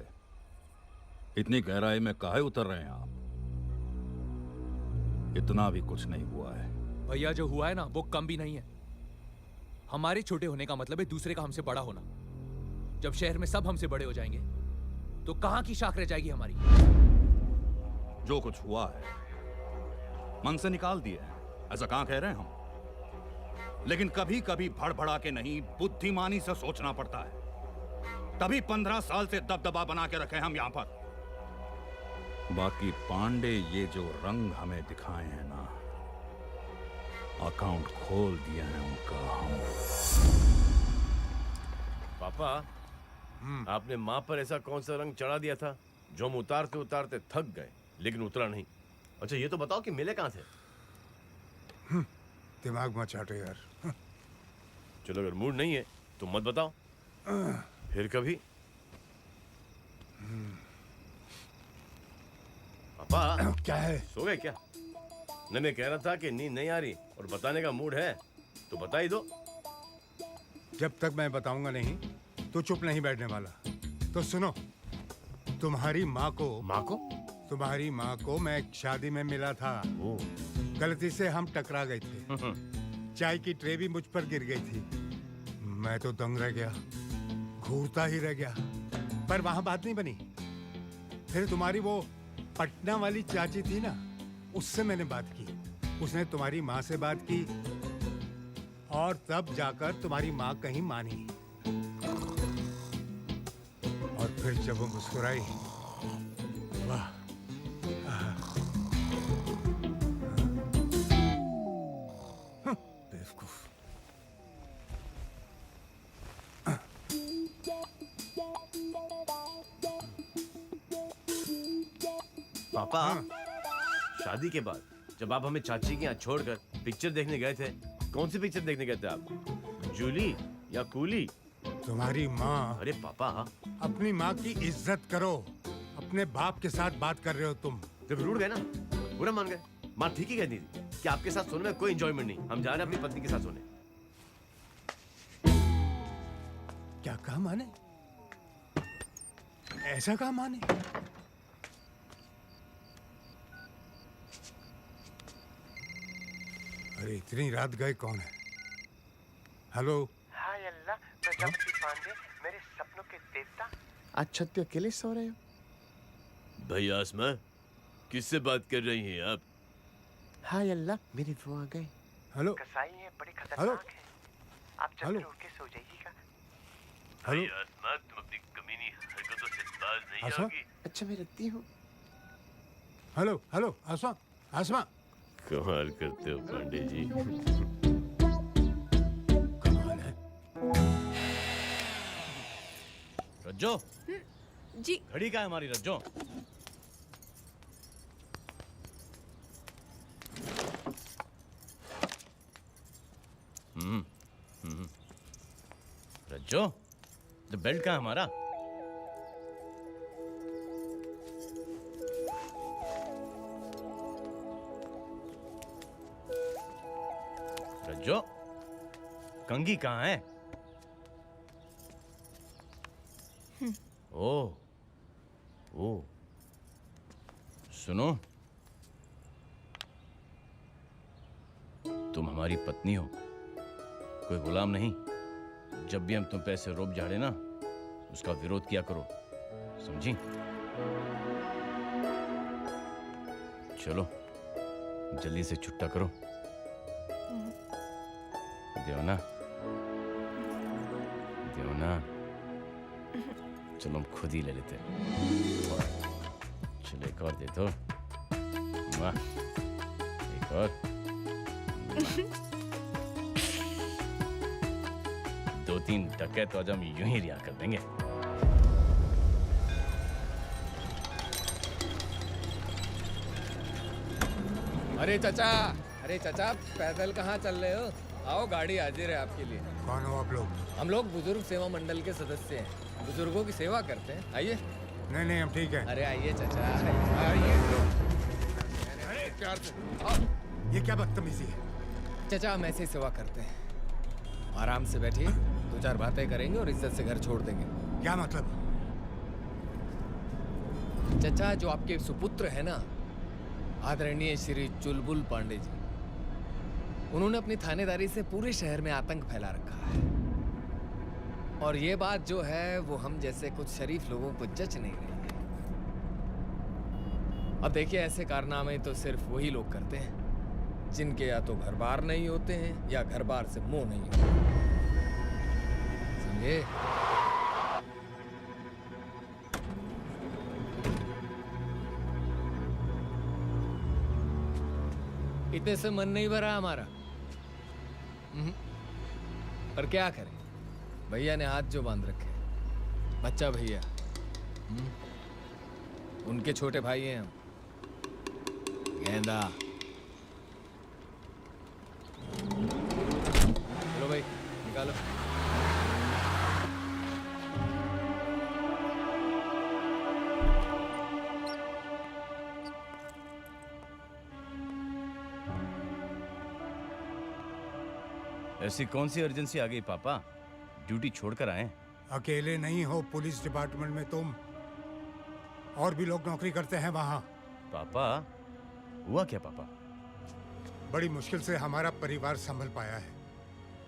इतनी गहराई में काहे उतर रहे हैं आप? इतना भी कुछ नहीं हुआ है। भैया जो हुआ है ना वो कम भी नहीं है। हमारे छोटे होने का मतलब है दूसरे का हमसे बड़ा होना। जब शहर में सब हमसे बड़े हो जाएंगे तो कहां की शाख रह जाएगी हमारी? जो कुछ हुआ है मन से निकाल दिए हैं, ऐसा कहां कह रहे हैं हम। लेकिन कभी कभी भड़बड़ा के नहीं, बुद्धिमानी से सोचना पड़ता है। तभी 15 साल से दबदबा बना के रखे हम यहां पर। बाकी पांडे ये जो रंग हमें दिखाए हैं ना, अकाउंट खोल दिए हैं उनका हम। पापा, आपने माँ पर ऐसा कौन सा रंग चढ़ा दिया था जो हम उतारते उतारते थक गए लेकिन उतरा नहीं? अच्छा ये तो बताओ कि मिले कहाँ थे? दिमाग मत चाटो यार। चलो अगर मूड नहीं है तो मत बताओ, फिर कभी। पापा क्या है? सो गए क्या? नहीं, मैं कह रहा था कि नींद नहीं आ रही और बताने का मूड है तो बता ही दो। जब तक मैं बताऊंगा नहीं तो चुप नहीं बैठने वाला। तो सुनो, तुम्हारी माँ तुम्हारी माँ को मैं एक शादी में मिला था। गलती से हम टकरा गए थे। चाय की ट्रे भी मुझ पर गिर गई थी। मैं तो दंग रह गया, घूरता ही रह गया। पर वहां बात नहीं बनी। फिर तुम्हारी वो पटना वाली चाची थी ना, उससे मैंने बात की। उसने तुम्हारी माँ से बात की और तब जाकर तुम्हारी माँ कहीं मानी। और फिर जब वो मुस्कुराई, वाह, बेवकूफ। पापा, शादी के बाद जब आप हमें चाची के यहाँ छोड़कर पिक्चर देखने गए थे, कौन सी पिक्चर देखने गए थे आप? जूली या कूली? तुम्हारी माँ। अरे पापा, अपनी माँ की इज्जत करो। अपने बाप के साथ बात कर रहे हो तुम। जब रूठ गए ना, बुरा मान गए। माँ ठीक ही कहती थी कि आपके साथ सोने में कोई एंजॉयमेंट नहीं, हम जा रहे हैं अपनी पत्नी के साथ सोने। क्या कहा माने? ऐसा कहा माने? अरे इतनी रात गए कौन है? हेलो। हाय अल्लाह, प्रजापति पांडे, मेरे सपनों के देवता। आज छत पे अकेले सो रहे हो? भाई आसमा, किससे बात कर रही हैं आप? हाय अल्लाह, मेरे वो आ गए। हेलो। कसाई है, बड़े खतरनाक है। आप चल उठ के सो जाइएगा। भाई आसमा, तुम अपनी कमीनी हरकतों से बाज नहीं आओगी। अच्छा मैं रखती हूँ। हेलो हेलो, आसमा आसमा। कमाल करते हो पांडे जी। कमाल है। रज्जो। जी। घड़ी कहाँ है हमारी रज्जो? रज्जो, तो बेल्ट कहाँ है हमारा? रज्जो, कंघी कहाँ है? ओ, सुनो, तुम हमारी पत्नी हो, कोई गुलाम नहीं। जब भी हम तुम पे ऐसे रोब झाड़े ना, उसका विरोध किया करो, समझी? चलो जल्दी से छुट्टा करो। देवना, देवना, चलो हम खुद ही ले लेते हैं। चलो एक और दे दो। वाह, एक और। 2-3 डकैत तो आज हम यूं ही रिहा कर देंगे। अरे चाचा, अरे चाचा, पैदल कहाँ चल रहे हो? आओ, गाड़ी हाजिर है आपके लिए। कौन हो आप लोग? हम लोग बुजुर्ग सेवा मंडल के सदस्य हैं, बुजुर्गों की सेवा करते हैं। आइए। नहीं नहीं, हम ठीक है। अरे आइए चाचा, आइए। प्यार से आओ। ये क्या बदतमीजी है? चाचा, हम ऐसे ही सेवा करते हैं। आराम से बैठिए, 2-4 बातें करेंगे और इज्जत से घर छोड़ देंगे। क्या मतलब? चाचा, जो आपके सुपुत्र है ना, आदरणीय श्री चुलबुल पांडे जी, उन्होंने अपनी थानेदारी से पूरे शहर में आतंक फैला रखा है। और ये बात जो है वो हम जैसे कुछ शरीफ लोगों को जच नहीं रही है। अब देखिए, ऐसे कारनामे तो सिर्फ वही लोग करते हैं जिनके या तो घर बार नहीं होते हैं या घर बार से मुंह नहीं होते, समझे? इतने से मन नहीं भरा हमारा। पर क्या करें, भैया ने हाथ जो बांध रखे, बच्चा भैया, उनके छोटे भाई हैं हम। गेंदा, चलो भाई निकालो। ऐसी कौन सी इमरजेंसी आ गई पापा? ड्यूटी छोड़कर आए? अकेले नहीं हो पुलिस डिपार्टमेंट में तुम, और भी लोग नौकरी करते हैं वहाँ। पापा, हुआ क्या पापा? बड़ी मुश्किल से हमारा परिवार संभल पाया है।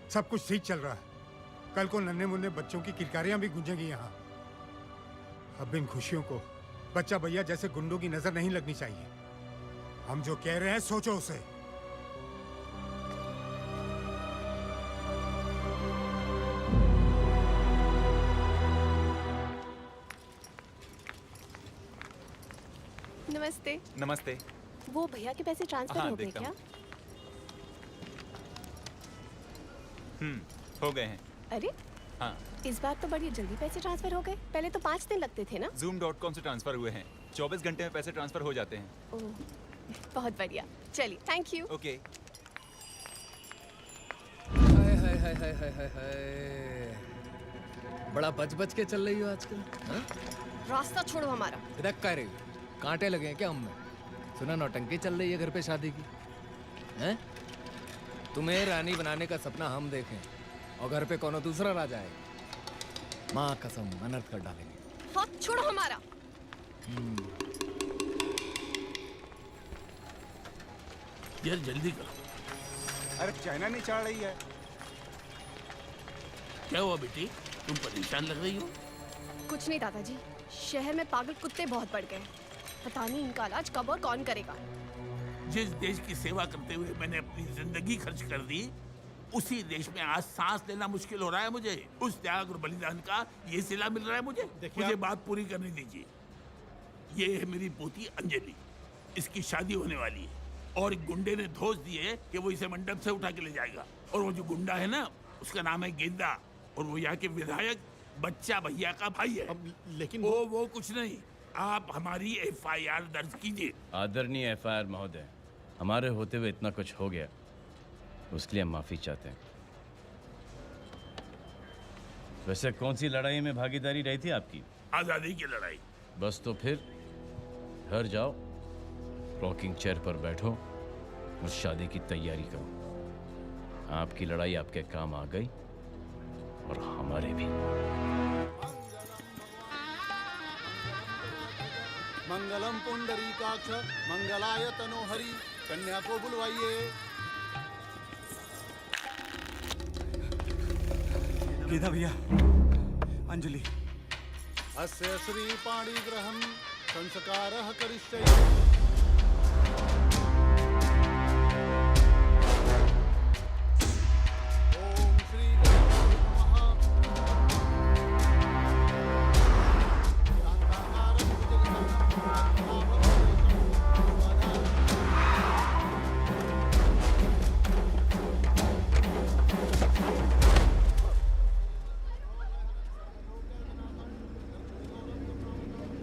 सब कुछ ठीक चल रहा है। कल को नन्हे मुन्ने बच्चों की किलकारियां भी गूंजेंगी यहाँ। अब इन खुशियों को बच्चा भैया जैसे गुंडों की नजर नहीं लगनी चाहिए। हम जो कह रहे हैं सोचो उसे। नमस्ते। नमस्ते। वो भैया के पैसे ट्रांसफर हो गए क्या? हो गए हैं। अरे हाँ, इस बार तो बड़ी जल्दी पैसे ट्रांसफर हो गए। पहले तो 5 दिन लगते थे ना? Zoom.com से ट्रांसफर हुए हैं। 24 घंटे में पैसे ट्रांसफर हो जाते हैं। ओह, बहुत बढ़िया। चलिए, थैंक यू। ओके। हाय हाय हाय हाय हाय हाय हाय, बड़ा बच के चल रही हो आजकल। हाँ? रास्ता छोड़ो हमारा। इधर क्या रही हो? कांटे लगे हैं क्या हम में? सुना नौटंकी चल रही है घर पे शादी की, हैं? तुम्हें रानी बनाने का सपना हम देखें और घर पे कोनो दूसरा राजा है, माँ कसम अनर्थ कर डालेंगे। हाथ छोड़ो हमारा। यार जल्दी करो। अरे चाइना नहीं चढ़ रही है। क्या हुआ बेटी, तुम परेशान लग रही हो? कुछ नहीं दादाजी, शहर में पागल कुत्ते बहुत बढ़ गए। पता नहीं इनका इलाज कब और कौन करेगा। जिस देश की सेवा करते हुए मैंने अपनी जिंदगी खर्च कर दी, उसी देश में आज सांस लेना मुश्किल हो रहा है मुझे। उस त्याग और बलिदान का ये सिला मिल रहा है मुझे। मुझे बात पूरी करने दीजिए। ये है मेरी पोती अंजलि, इसकी शादी होने वाली है और एक गुंडे ने धोस दिए कि वो इसे मंडप से उठा के ले जाएगा। और वो जो गुंडा है ना, उसका नाम है गेंदा और वो यहाँ के विधायक बच्चा भैया का भाई है। लेकिन वो कुछ नहीं, आप हमारी FIR दर्ज कीजिए। आदरणीय FIR महोदय, हमारे होते हुए इतना कुछ हो गया, उसके लिए हम माफी चाहते हैं। वैसे कौन सी लड़ाई में भागीदारी रही थी आपकी? आजादी की लड़ाई। बस तो फिर घर जाओ, रॉकिंग चेयर पर बैठो और शादी की तैयारी करो। आपकी लड़ाई आपके काम आ गई और हमारे भी। मंगलम पुंडरीकाक्ष मंगलाय तनोहरि। कन्या को बुलवाइए। गीता भैया, अंजलि। अस्य श्री पाणिग्रहं संस्कारः करिष्ये।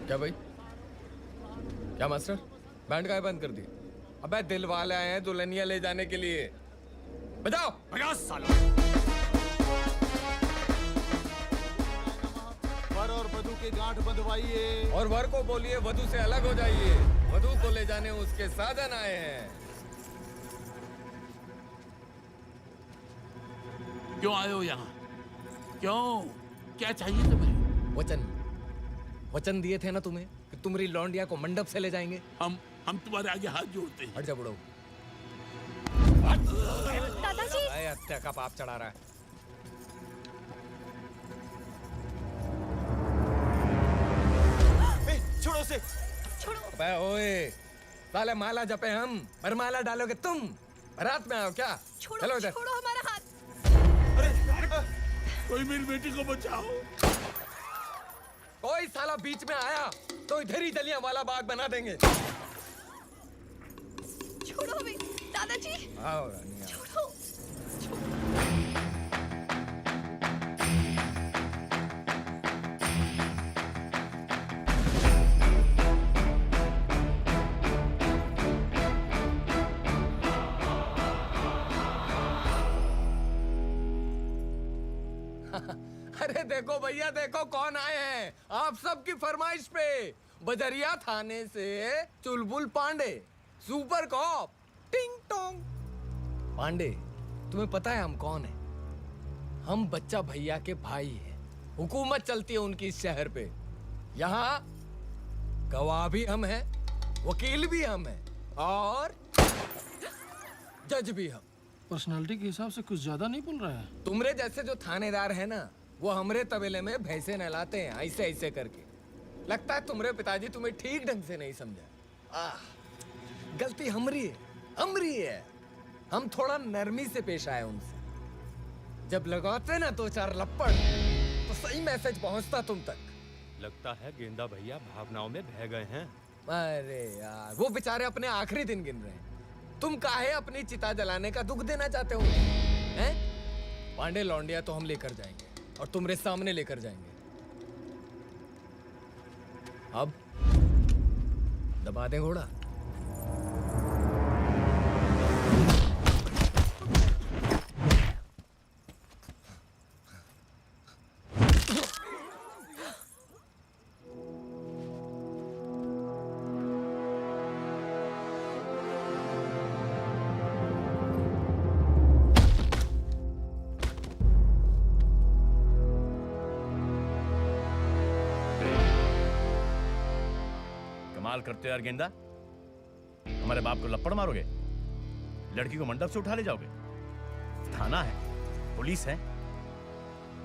क्या भाई? क्या मास्टर, बैंड गाय बंद कर दी? अबे दिल वाले आए हैं दुल्हनिया ले जाने के लिए। बजाओ। भगा सालो। वर और वधू की गांठ बंधवाइए। और वर को बोलिए वधू से अलग हो जाइए। वधू को ले जाने उसके साधन आए हैं। क्यों आए हो यहाँ? क्यों? क्या चाहिए तुम्हें? वचन दिए थे ना तुम्हें कि तुम्हारी लौंडिया को मंडप से ले जाएंगे। हम तुम्हारे आगे हाथ जोड़ते हैं। हट जा बुढ़ो। दादाजी। हत्या का पाप चढ़ा रहा है। छोड़ो उसे। छोड़ो। अबे ओए, साले माला जपे हम, वरमाला डालोगे तुम। बारात में आओ क्या? चलो इधर। छोड़ो हमारा हाथ। कोई मेरी बेटी को बचाओ। कोई साला बीच में आया तो इधर ही जलियांवाला बाग बना देंगे। छोड़ो हमें दादाजी। आओ रानी आओ। छोड़ो। अरे देखो भैया देखो कौन आए हैं आप सबकी फरमाइश पे। बजरिया थाने से चुलबुल पांडे, सुपर कॉप, टिंग टोंग। पांडे, तुम्हें पता है हम कौन हैं? हम बच्चा भैया के भाई हैं। हुकूमत चलती है उनकी इस शहर पे। यहाँ गवाह भी हम हैं, वकील भी हम हैं और जज भी हम। पर्सनालिटी के हिसाब से कुछ ज्यादा नहीं बोल रहा है। तुमरे जैसे जो थानेदार है ना, वो हमरे तबेले में भैंसे नहलाते हैं ऐसे ऐसे करके। लगता है तुमरे पिताजी तुम्हें ठीक ढंग से नहीं समझा। गलती हमरी है। हम थोड़ा नरमी से पेश आए उनसे। जब लगाते ना दो चार लपड़ तो सही मैसेज पहुंचता तुम तक। लगता है गेंदा भैया भावनाओं में बह गए हैं। अरे यार, वो बेचारे अपने आखिरी दिन गिन रहे हैं। तुम काहे अपनी चिता जलाने का दुख देना चाहते हो? हैं? पांडे लौंडिया तो हम लेकर जाएंगे और तुम्हारे सामने लेकर जाएंगे। अब दबा दे घोड़ा। करते हो यार गेंदा। हमारे बाप को लपड़ मारोगे, लड़की को मंडप से उठा ले जाओगे। थाना है, पुलिस है,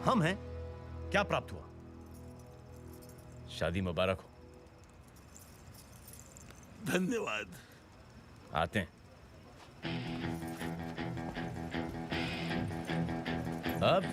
हम हैं। क्या प्राप्त हुआ? शादी मुबारक हो। धन्यवाद। आते हैं। अब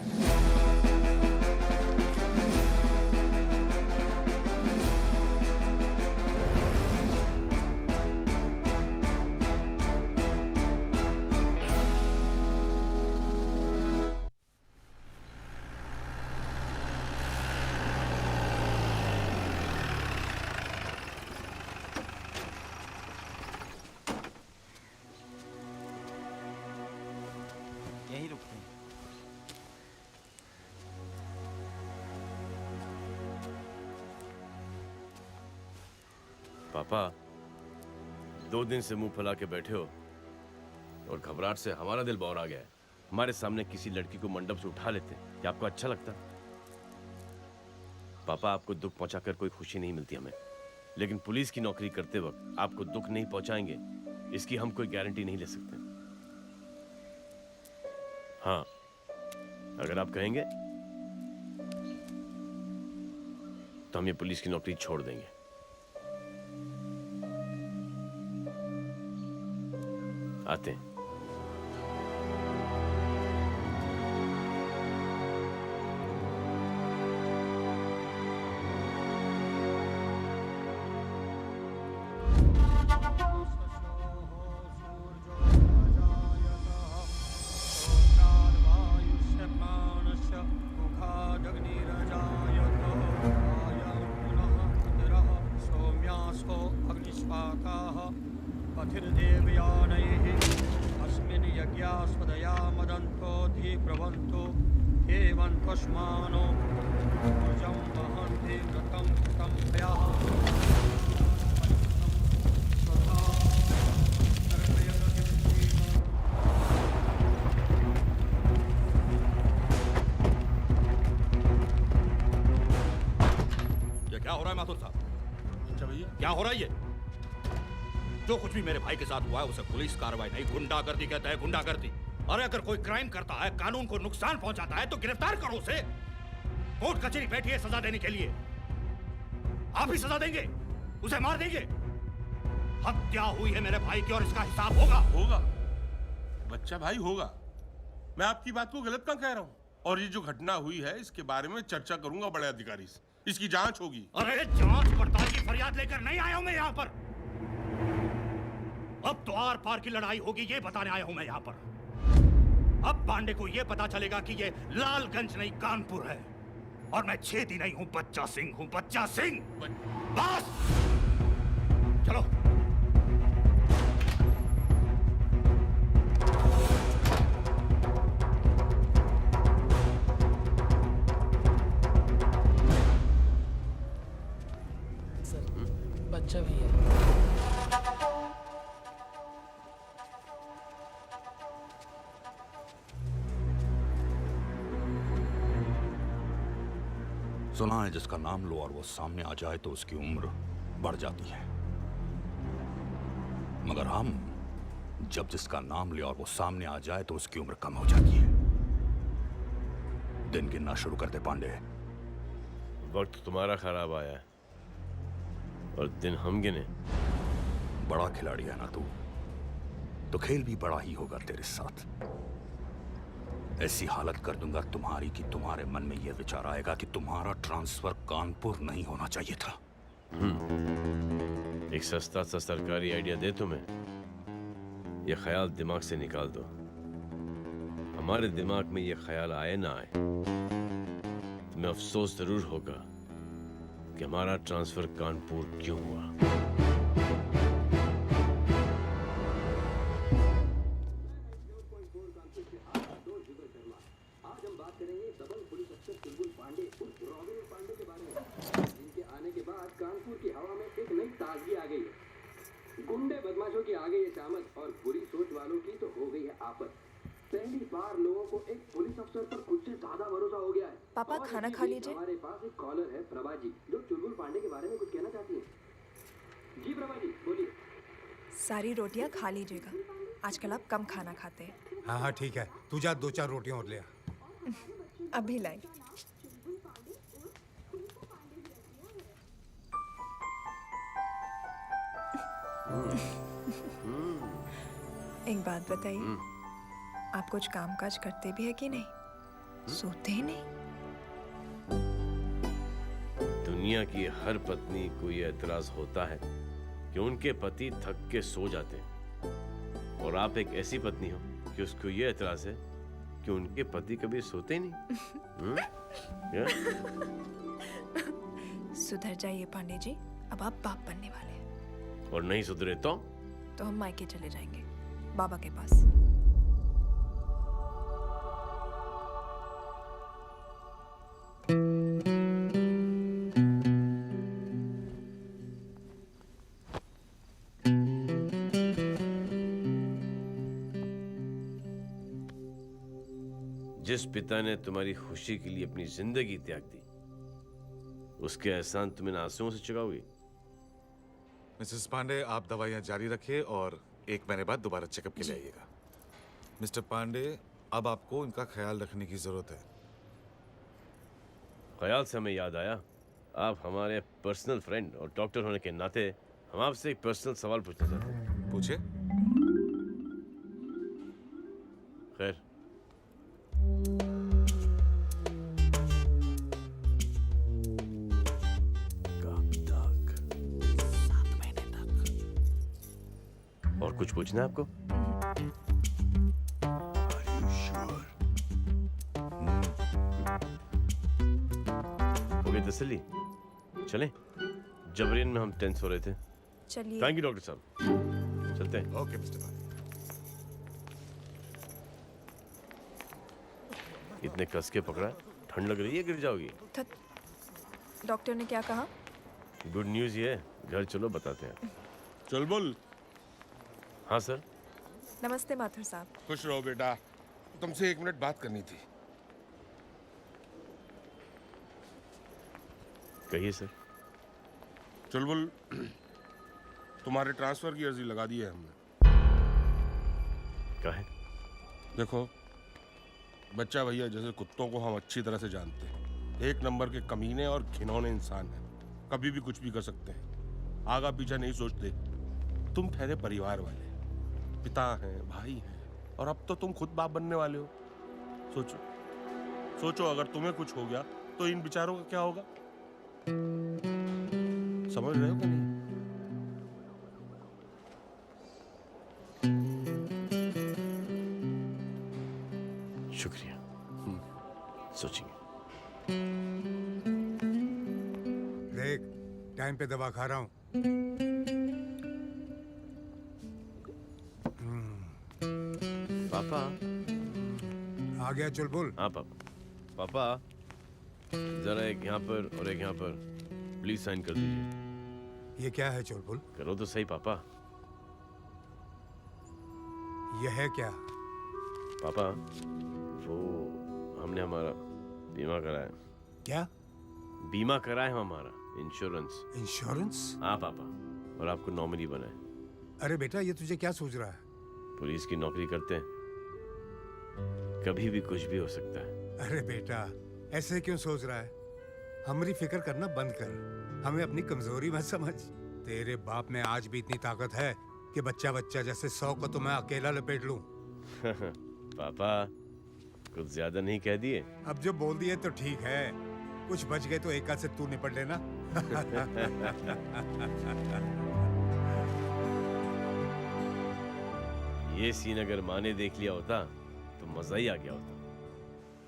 यहीं रुकते हैं। पापा, 2 दिन से मुंह फैला के बैठे हो और घबराहट से हमारा दिल बौर आ गया है। हमारे सामने किसी लड़की को मंडप से उठा लेते, क्या आपको अच्छा लगता? पापा, आपको दुख पहुंचाकर कोई खुशी नहीं मिलती हमें, लेकिन पुलिस की नौकरी करते वक्त आपको दुख नहीं पहुंचाएंगे इसकी हम कोई गारंटी नहीं ले सकते। हाँ, अगर आप कहेंगे तो हम ये पुलिस की नौकरी छोड़ देंगे। आते हैं। पथिर्देवयानैः अस्मिन् यज्ञास्पदया मदन्तो धीप्रवन्तो एवन्तस्मानो ऊर्जं वहन्ति व्रतं कृतं भयः ये क्या हो रहा है माथुर साहब? अच्छा भैया क्या हो रहा है ये? जो कुछ भी मेरे भाई के साथ हुआ है उसे पुलिस कार्रवाई नहीं, गुंडागर्दी कहते हैं, गुंडागर्दी। अरे अगर कोई क्राइम करता है, कानून को नुकसान पहुंचाता है तो गिरफ्तार करो उसे। कोर्ट कचहरी बैठी है सजा देने के लिए। आप ही सजा देंगे, उसे मार देंगे। हत्या हुई है मेरे भाई की और इसका हिसाब होगा। होगा बच्चा भाई होगा। मैं आपकी बात को गलत कहाँ कह रहा हूँ? और ये जो घटना हुई है इसके बारे में चर्चा करूंगा बड़े अधिकारी से, इसकी जांच होगी। अरे जांच पड़ताल की फरियाद लेकर नहीं आया हूं मैं यहाँ पर। अब तो आर पार की लड़ाई होगी ये बताने आया हूं मैं यहाँ पर। अब पांडे को ये पता चलेगा कि ये लालगंज नहीं कानपुर है और मैं छेदी नहीं हूं, बच्चा सिंह हूं, बच्चा सिंह। बस चलो। बच्चा भी है। सुना है जिसका नाम लो और वो सामने आ जाए तो उसकी उम्र बढ़ जाती है, मगर हम जब जिसका नाम ले और वो सामने आ जाए तो उसकी उम्र कम हो जाती है। दिन गिनना शुरू करते पांडे। वक्त तुम्हारा खराब आया है और दिन हम गिने। बड़ा खिलाड़ी है ना तू, तो खेल भी बड़ा ही होगा तेरे साथ। ऐसी हालत कर दूंगा तुम्हारी कि तुम्हारे मन में यह विचार आएगा कि तुम्हारा ट्रांसफर कानपुर नहीं होना चाहिए था। एक सस्ता सा सरकारी आइडिया दे तुम्हें, ये ख्याल दिमाग से निकाल दो। हमारे दिमाग में ये ख्याल आए ना आए, तुम्हें अफसोस जरूर होगा कि हमारा ट्रांसफर कानपुर क्यों हुआ। गुंडे बदमाशों की आ गई है शामत और बुरी सोच वालों की तो हो गई है आफत। पहली बार लोगों को एक पुलिस अफसर पर खुद से ज्यादा भरोसा हो गया है। पापा खाना खा लीजिए। हमारे पास एक कॉलर है प्रभा जी, जो चुलबुल पांडे के बारे में कुछ कहना चाहती है। जी प्रभा जी बोलिए। सारी रोटियां खा लीजिएगा, आजकल आप कम खाना खाते हैं। हाँ हाँ ठीक है, तू जा 2-4 रोटियां और ले आ। अभी लाई। एक बात बताइए, आप कुछ कामकाज करते भी है कि नहीं? सोते ही नहीं? दुनिया की हर पत्नी को यह एतराज होता है कि उनके पति थक के सो जाते हैं, और आप एक ऐसी पत्नी हो कि उसको यह एतराज है कि उनके पति कभी सोते ही नहीं। सुधर जाइए पांडे जी, अब आप बाप बनने वाले हैं। और नहीं सुधरे तो हम मायके चले जाएंगे, बाबा के पास। जिस पिता ने तुम्हारी खुशी के लिए अपनी जिंदगी त्याग दी, उसके एहसान तुम इन आंसुओं से चुकाओगी? मिसेस पांडे, आप दवाइयां जारी रखिए और 1 महीने बाद दोबारा चेकअप के लिए आइएगा। मिस्टर पांडे, अब आपको इनका ख्याल रखने की जरूरत है। ख्याल से हमें याद आया, आप हमारे पर्सनल फ्रेंड और डॉक्टर होने के नाते हम आपसे एक पर्सनल सवाल पूछना चाहते हैं। पूछिए। खैर, और कुछ पूछना है आपको? हो गई तसल्ली? चलें? जबरीन में हम टेंस हो रहे थे। चलिए। थैंक यू डॉक्टर साहब। चलते हैं। Okay mister Pandey. इतने कस के पकड़ा, ठंड लग रही है, गिर जाओगी। डॉक्टर ने क्या कहा? गुड न्यूज़ ये है, घर चलो बताते हैं। चुलबुल। हाँ सर। नमस्ते माथुर साहब। खुश रहो बेटा, तुमसे 1 मिनट बात करनी थी। कहिए सर। चुलबुल, तुम्हारे ट्रांसफर की अर्जी लगा दी है हमने। काहे? देखो, बच्चा भैया जैसे कुत्तों को हम अच्छी तरह से जानते हैं। 1 नंबर के कमीने और घिनौने इंसान हैं। कभी भी कुछ भी कर सकते हैं, आगा पीछा नहीं सोचते। तुम ठहरे परिवार वाले, पिता हैं, भाई हैं, और अब तो तुम खुद बाप बनने वाले हो। सोचो अगर तुम्हें कुछ हो गया तो इन बेचारों का क्या होगा? समझ रहे हो कि नहीं? शुक्रिया, सोचेंगे। देख, टाइम पे दवा खा रहा हूँ। पापा आ गया चुलबुल? हाँ पापा। पापा जरा एक यहाँ पर और एक यहाँ पर प्लीज साइन कर दीजिए। ये क्या है चुलबुल? करो तो सही पापा। ये है क्या? पापा वो हमने हमारा बीमा कराया। क्या? बीमा कराया है हमारा, इंश्योरेंस। इंश्योरेंस? हाँ पापा, और आपको नॉमिनी बनाए। अरे बेटा, ये तुझे क्या सूझ रहा है? पुलिस की नौकरी करते हैं, कभी भी कुछ भी हो सकता है। अरे बेटा, ऐसे क्यों सोच रहा है? हमारी फिक्र करना बंद कर, हमें अपनी कमजोरी मत समझ। तेरे बाप में आज भी इतनी ताकत है कि बच्चा जैसे 100 को तो मैं अकेला लपेट लूं। पापा कुछ ज्यादा नहीं कह दिए? अब जो बोल दिए तो ठीक है, कुछ बच गए तो एक आध से तू निपट लेना। ये सीन अगर माँ ने देख लिया होता तो मजा ही आ गया होता।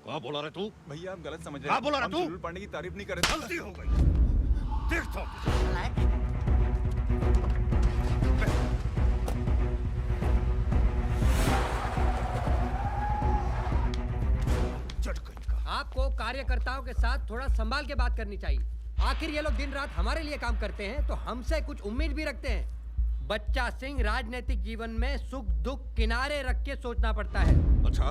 क्या बोला रहे तू? भैया आप गलत समझ रहे क्या हैं। बोला रहे हम तू? चुलबुल पांडे की तारीफ नहीं कर रहे थे। गलती हो गई। देख तो आपको कार्यकर्ताओं के साथ थोड़ा संभाल के बात करनी चाहिए। आखिर ये लोग दिन रात हमारे लिए काम करते हैं तो हमसे कुछ उम्मीद भी रखते हैं। बच्चा सिंह राजनीतिक जीवन में सुख दुख किनारे रख के सोचना पड़ता है। अच्छा,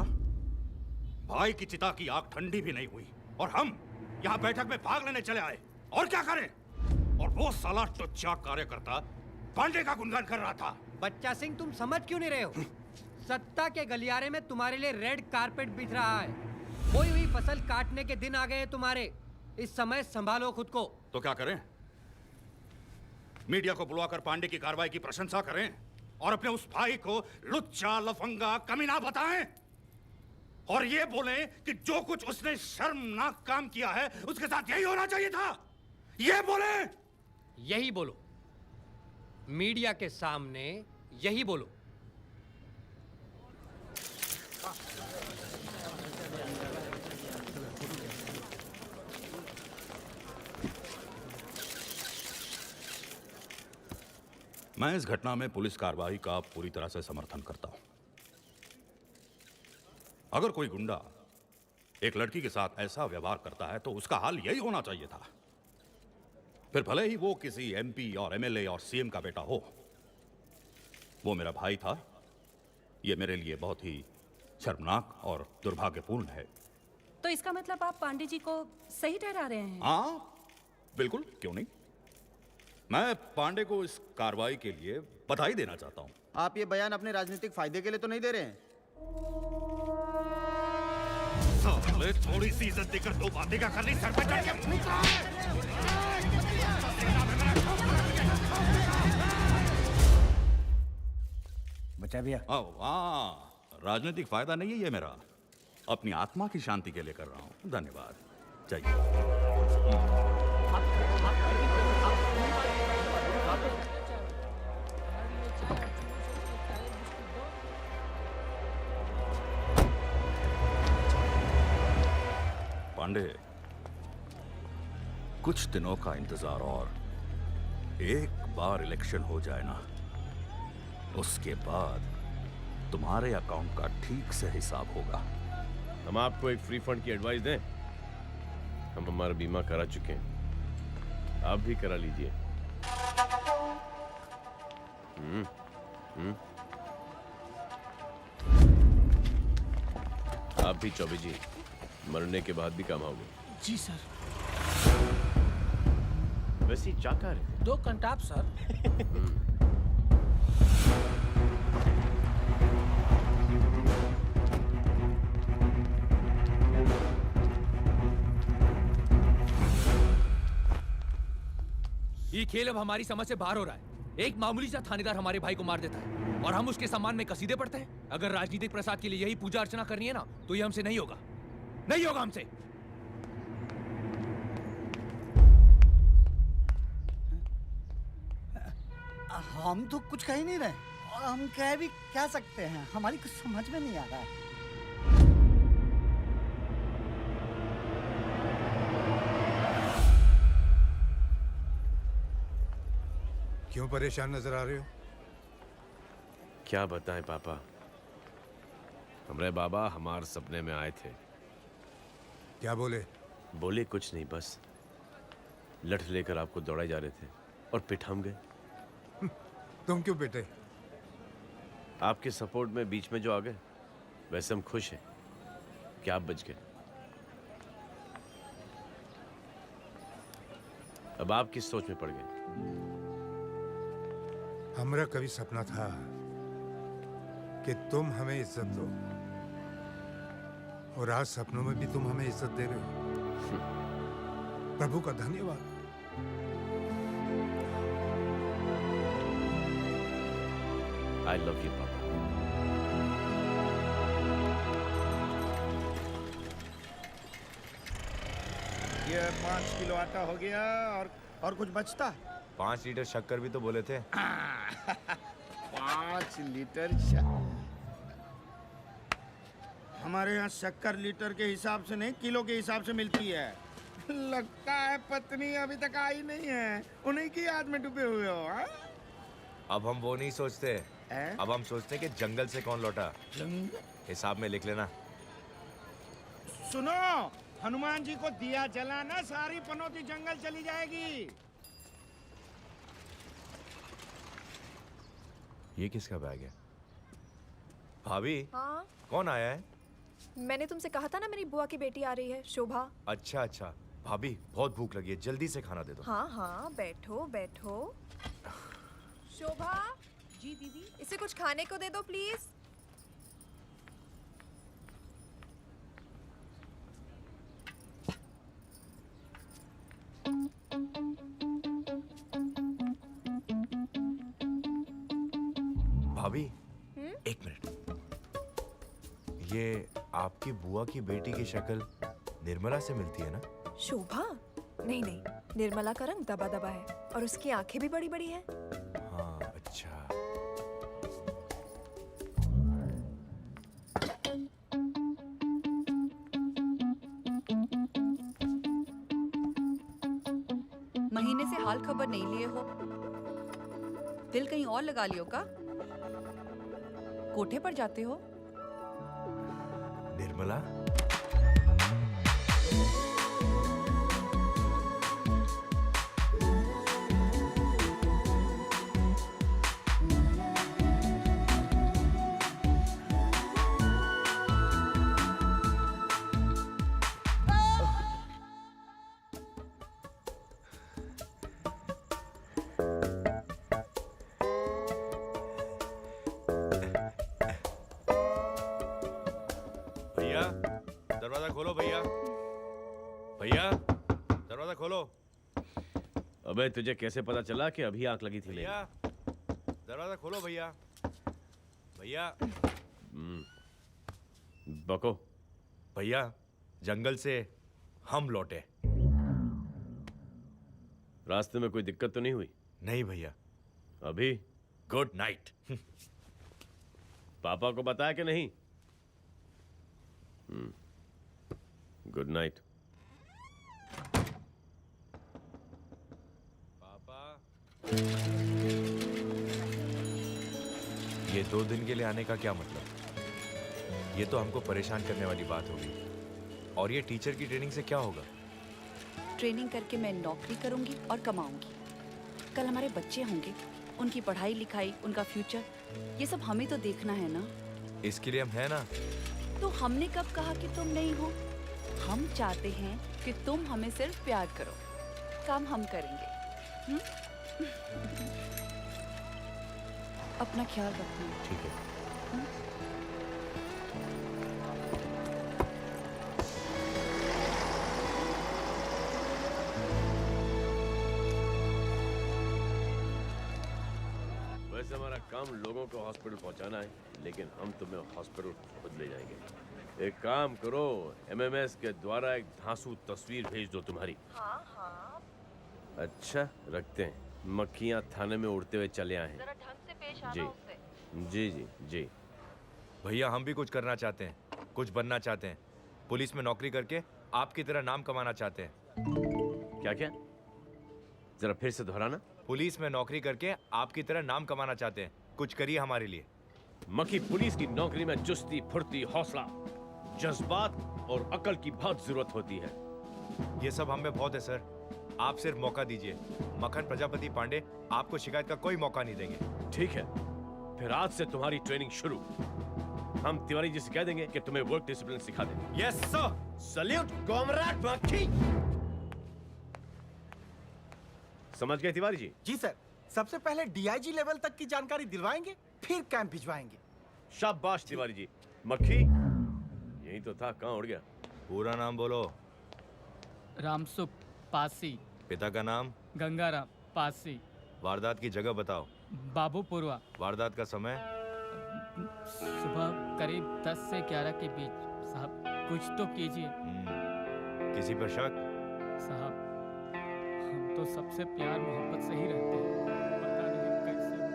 भाई की चिता की आग ठंडी भी नहीं हुई और हम यहाँ बैठक में भाग लेने चले आए। और क्या करें? और वो साला टुच्चा कार्यकर्ता पांडे का गुणगान कर रहा था। बच्चा सिंह, तुम समझ क्यों नहीं रहे हो? सत्ता के गलियारे में तुम्हारे लिए रेड कारपेट बिछ रहा है। बोई हुई फसल काटने के दिन आ गए हैं तुम्हारे। इस समय संभालो खुद को। तो क्या करें? मीडिया को बुलाकर पांडे की कार्रवाई की प्रशंसा करें और अपने उस भाई को लुच्चा लफंगा कमीना बताएं और ये बोलें कि जो कुछ उसने शर्मनाक काम किया है उसके साथ यही होना चाहिए था? ये बोलें? यही बोलो, मीडिया के सामने यही बोलो। मैं इस घटना में पुलिस कार्रवाई का पूरी तरह से समर्थन करता हूं। अगर कोई गुंडा एक लड़की के साथ ऐसा व्यवहार करता है तो उसका हाल यही होना चाहिए था। फिर भले ही वो किसी एमपी और एमएलए और सीएम का बेटा हो। वो मेरा भाई था। ये मेरे लिए बहुत ही शर्मनाक और दुर्भाग्यपूर्ण है। तो इसका मतलब आप पांडे जी को सही ठहरा रहे हैं? हाँ, बिल्कुल, क्यों नहीं। मैं पांडे को इस कार्रवाई के लिए बधाई देना चाहता हूं। आप ये बयान अपने राजनीतिक फायदे के लिए तो नहीं दे रहे हैं? साले, थोड़ी सी इज्जत देकर दो बातें क्या करनी? सर पे चढ़ के फूंक रहा है। बच्चा भैया। हाँ, राजनीतिक फायदा नहीं है ये मेरा, अपनी आत्मा की शांति के लिए कर रहा हूं। धन्यवाद। चाहिए। पांडे, कुछ दिनों का इंतजार और एक बार इलेक्शन हो जाए ना, उसके बाद तुम्हारे अकाउंट का ठीक से हिसाब होगा। हम आपको एक फ्री फंड की एडवाइस दें? हम हमारा बीमा करा चुके हैं, आप भी करा लीजिए। आप भी चौबे जी, मरने के बाद भी काम आओगे। जी सर। वैसे ही चाका है 2 कंटाप सर। ये खेल अब हमारी समझ से बाहर हो रहा है। एक मामूली सा थानेदार हमारे भाई को मार देता है और हम उसके सम्मान में कसीदे पढ़ते हैं। अगर राजनीतिक प्रसाद के लिए यही पूजा अर्चना करनी है ना, तो ये हमसे नहीं होगा, नहीं होगा हमसे। हम तो कुछ कह ही नहीं रहे और हम कह भी क्या सकते हैं, हमारी कुछ समझ में नहीं आ रहा है। क्यों परेशान नजर आ रहे हो? क्या बताएं पापा, हमारे बाबा हमारे सपने में आए थे। क्या बोले? बोले कुछ नहीं, बस लठ लेकर आपको दौड़ाए जा रहे थे और पिट हम गए। तुम क्यों पिटे? आपके सपोर्ट में बीच में जो आ गए। वैसे हम खुश हैं कि आप बच गए। अब आप किस सोच में पड़ गए? हमरा कभी सपना था कि तुम हमें इज्जत दो, और आज सपनों में भी तुम हमें इज्जत दे रहे हो। प्रभु का धन्यवाद। I love you, पापा। ये 5 किलो आटा हो गया और कुछ बचता? 5 लीटर शक्कर भी तो बोले थे। 5 लीटर शक्कर? हमारे यहाँ शक्कर लीटर के हिसाब से नहीं, किलो के हिसाब से मिलती है। लगता है पत्नी अभी तक आई नहीं है, उन्हीं की याद में डूबे हुए हो। हा? अब हम वो नहीं सोचते, अब हम सोचते हैं कि जंगल से कौन लौटा। हिसाब में लिख लेना। सुनो, हनुमान जी को दिया जलाना, सारी पनौती जंगल चली जाएगी। ये किसका बैग है? भाभी, हाँ? कौन आया है? मैंने तुमसे कहा था ना, मेरी बुआ की बेटी आ रही है, शोभा। अच्छा अच्छा। भाभी, बहुत भूख लगी है, जल्दी से खाना दे दो। हाँ हाँ, बैठो बैठो। शोभा। जी दीदी। इसे कुछ खाने को दे दो प्लीज। भाभी, एक मिनट। ये आपकी बुआ की बेटी की शक्ल निर्मला से मिलती है ना? शोभा? नहीं नहीं, निर्मला का रंग दबा दबा है और उसकी आंखें भी बड़ी बड़ी हैं। हाँ, अच्छा। महीने से हाल खबर नहीं लिए हो, दिल कहीं और लगा लियो का? कोठे पर जाते हो? निर्मला? भैया, दरवाजा खोलो भैया। भैया, दरवाजा खोलो। अबे तुझे कैसे पता चला कि अभी आंख लगी थी मेरी? भैया, दरवाजा खोलो भैया। भैया। बको। भैया, जंगल से हम लौटे। रास्ते में कोई दिक्कत तो नहीं हुई? नहीं भैया। अभी? Good night. पापा को बताया कि नहीं? Good night. पापा। ये 2 दिन के लिए आने का क्या मतलब? ये तो हमको परेशान करने वाली बात होगी। और ये टीचर की ट्रेनिंग से क्या होगा? ट्रेनिंग करके मैं नौकरी करूंगी और कमाऊंगी। कल हमारे बच्चे होंगे, उनकी पढ़ाई लिखाई, उनका फ्यूचर, ये सब हमें तो देखना है ना। इसके लिए हम हैं ना। तो हमने कब कहा कि तुम नहीं हो? हम चाहते हैं कि तुम हमें सिर्फ प्यार करो, काम हम करेंगे। अपना ख्याल रखना। ठीक है। वैसे हमारा काम लोगों को हॉस्पिटल पहुंचाना है, लेकिन हम तुम्हें हॉस्पिटल खुद ले जाएंगे। एक काम करो, एमएमएस के द्वारा एक धांसू तस्वीर भेज दो तुम्हारी। हाँ हाँ। अच्छा, रखते हैं। मक्खियाँ थाने में उड़ते हुए चले आए हैं। जरा ढंग से पेश आना जी उससे। जी जी जी। भैया हम भी कुछ करना चाहते हैं, कुछ बनना चाहते हैं। पुलिस में नौकरी करके आपकी तरह नाम कमाना चाहते हैं। क्या क्या? जरा फिर से दोहराना। पुलिस में नौकरी करके आपकी तरह नाम कमाना चाहते हैं। कुछ करिए हमारे लिए। मक्खी, पुलिस की नौकरी में चुस्ती, फुर्ती, हौसला, जज्बात और अकल की बहुत जरूरत होती है। ये सब हमें बहुत है सर। आप सिर्फ मौका दीजिए। मक्खन प्रजापति पांडे आपको शिकायत का कोई मौका नहीं देंगे। ठीक है, फिर आज से तुम्हारी ट्रेनिंग शुरू। हम तिवारी जी से कह देंगे कि तुम्हें वर्क डिसिप्लिन सिखा देंगे। Yes sir. सल्यूट कॉमरेड मक्खी। समझ गए तिवारी जी? जी सर। सबसे पहले डीआईजी लेवल तक की जानकारी दिलवाएंगे, फिर कैंप भिजवाएंगे। शाबाश तिवारी जी। मक्खी, यही तो था, कहाँ उड़ गया? पूरा नाम बोलो। रामसुख पासी। पिता का नाम? गंगाराम पासी। वारदात की जगह बताओ। बाबूपुरवा। वारदात का समय? सुबह करीब 10 से 11 के बीच। साहब कुछ तो कीजिए। किसी पर शक? साहब हम तो सबसे प्यार मोहब्बत से ही रहते हैं, पता नहीं कैसे हो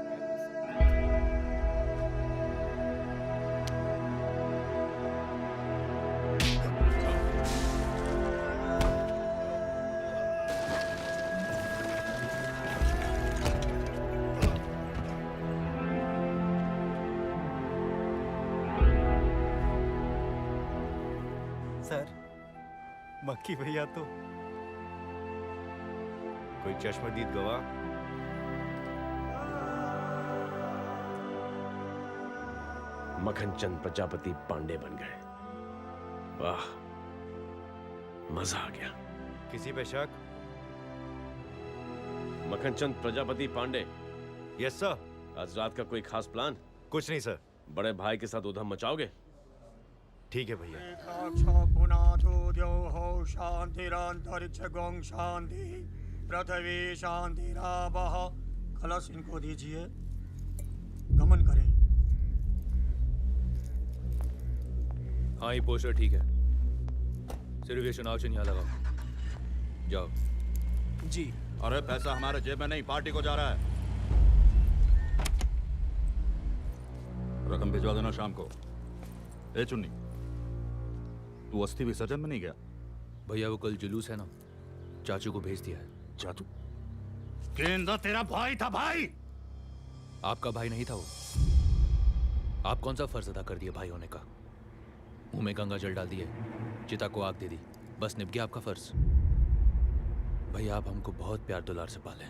सर, मक्खी भैया तो कोई चश्मदीद गवाह? मक्खनचंद प्रजापति पांडे बन गए। वाह, मजा आ गया। किसी पे शक? मक्खनचंद प्रजापति पांडे। Yes sir. आज रात का कोई खास प्लान? कुछ नहीं सर। बड़े भाई के साथ उधम मचाओगे? ठीक है भैया। शांतिरांतरिक्षगों शांति, पृथ्वी शांतिरावः। कलश इनको दीजिए, गमन करें। हाँ, ये पोस्टर ठीक है। सिर्फ ये चुनाव चिन्ह यहाँ लगाओ। जाओ। जी। अरे पैसा हमारे जेब में नहीं, पार्टी को जा रहा है। रकम भिजवा देना शाम को। ए चुन्नी, तू अस्थि विसर्जन में नहीं गया? भैया वो कल जुलूस है ना, चाचू को भेज दिया है। चाचू? केंद्र तेरा भाई था भाई। आपका भाई नहीं था वो। आप कौन सा फर्ज अदा कर दिए भाई होने का? मुंह में गंगा जल डाल दिए, चिता को आग दे दी, बस निभ गया आपका फर्ज। भैया आप हमको बहुत प्यार दुलार से पाले।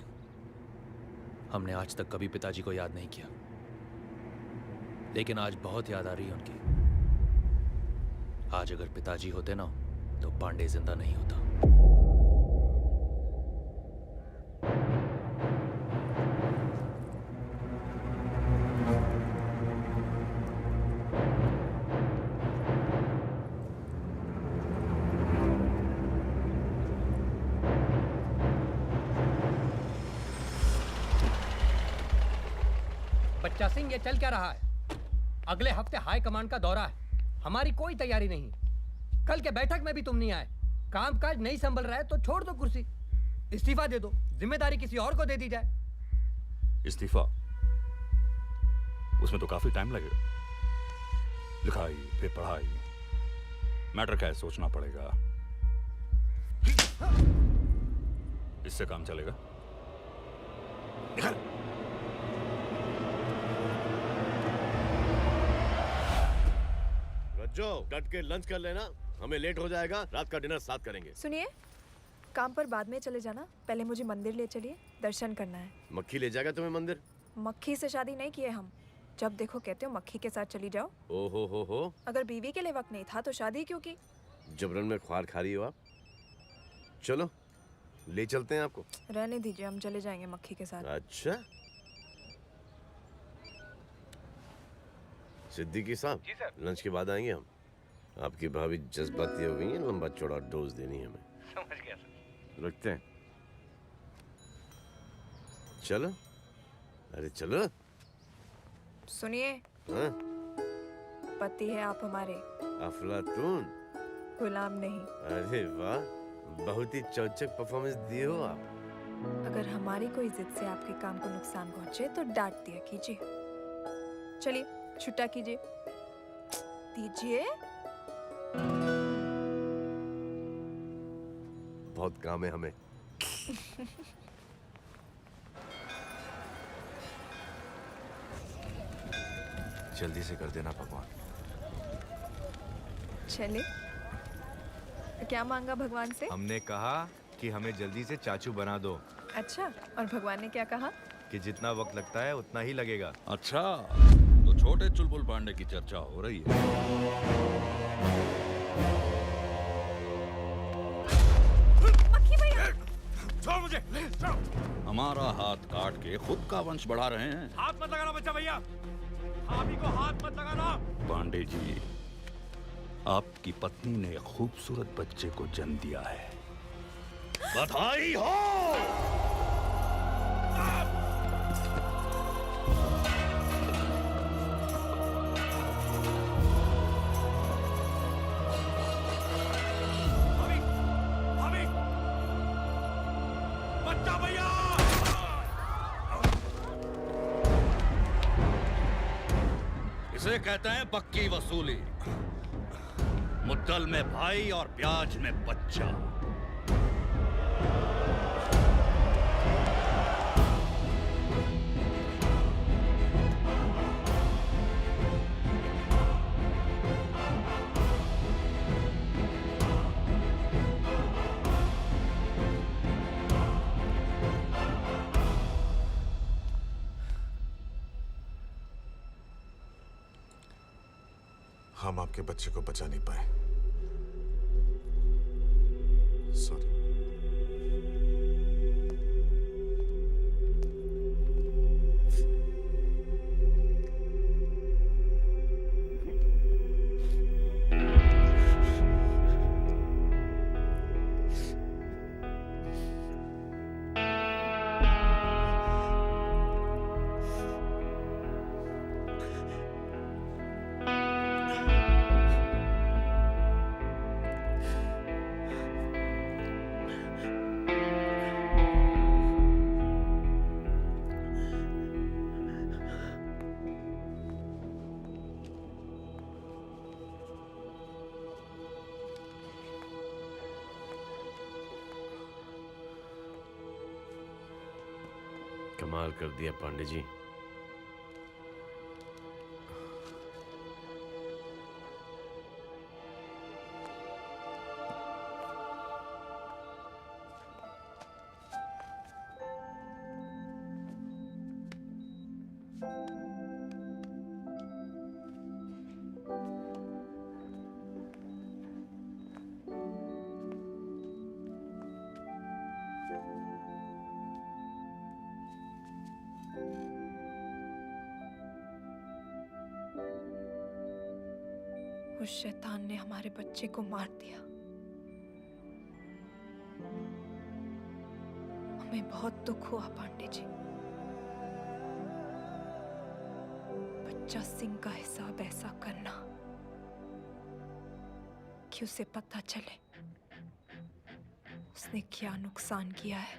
हमने आज तक कभी पिताजी को याद नहीं किया, लेकिन आज बहुत याद आ रही है उनकी। आज अगर पिताजी होते ना तो पांडे जिंदा नहीं होता। बच्चा सिंह, ये चल क्या रहा है? अगले हफ्ते हाई कमांड का दौरा है, हमारी कोई तैयारी नहीं। कल के बैठक में भी तुम नहीं आए। कामकाज नहीं संभल रहा है तो छोड़ दो कुर्सी, इस्तीफा दे दो, जिम्मेदारी किसी और को दे दी जाए। इस्तीफा? उसमें तो काफी टाइम लगेगा। लिखाई, फिर पढ़ाई, मैटर का है, सोचना पड़ेगा। इससे काम चलेगा? निकल। रज्जो डट के लंच कर लेना, हमें लेट हो जाएगा, रात का डिनर साथ करेंगे। सुनिए, काम पर बाद में चले जाना, पहले मुझे मंदिर ले चलिए, दर्शन करना है। मक्खी ले जाएगा तुम्हें मंदिर? मक्खी से शादी नहीं किए हम, जब देखो कहते हो मक्खी के साथ चली जाओ। ओहो हो। अगर बीवी के लिए वक्त नहीं था तो शादी क्यों की? जबरन में ख्वार खा रही हो आप। चलो ले चलते हैं आपको। रहने दीजिए, हम चले जाएंगे मक्खी के साथ। अच्छा सिद्दीकी साहब, जी सर। लंच के बाद आएंगे हम। आपकी भाभी जज्बाती हो गई है, लंबा चौड़ा डोज देनी है हमें। समझ गया सर। रखते हैं। चलो, अरे चलो। सुनिए, हाँ? पति है आप हमारे, अफलातून। गुलाम नहीं। अरे वाह, बहुत ही चौचक परफॉर्मेंस दिए हो आप। अगर हमारी कोई जिद से आपके काम को नुकसान पहुंचे तो डांट दिया कीजिए। चलिए छुट्टा कीजिए। दीजिए। बहुत काम है हमें। जल्दी से कर देना भगवान। चले, क्या मांगा भगवान से? हमने कहा कि हमें जल्दी से चाचू बना दो। अच्छा, और भगवान ने क्या कहा? कि जितना वक्त लगता है उतना ही लगेगा। अच्छा, तो छोटे चुलबुल पांडे की चर्चा हो रही है। मक्खी भैया! छोड़ मुझे, हमारा हाथ काट के खुद का वंश बढ़ा रहे हैं। हाथ मत लगाना बच्चा भैया, भाभी को हाथ मत लगाना। पांडे जी, आपकी पत्नी ने एक खूबसूरत बच्चे को जन्म दिया है। बधाई हो। बच्चा भैया! इसे कहते हैं पक्की वसूली। मुद्दल में भाई और ब्याज में बच्चा। हम आपके बच्चे को बचा नहीं पाए, सॉरी। कमाल कर दिया पांडे जी। उस शैतान ने हमारे बच्चे को मार दिया। हमें बहुत दुख हुआ पांडे जी। बच्चा सिंह का हिसाब ऐसा करना कि उसे पता चले उसने क्या नुकसान किया है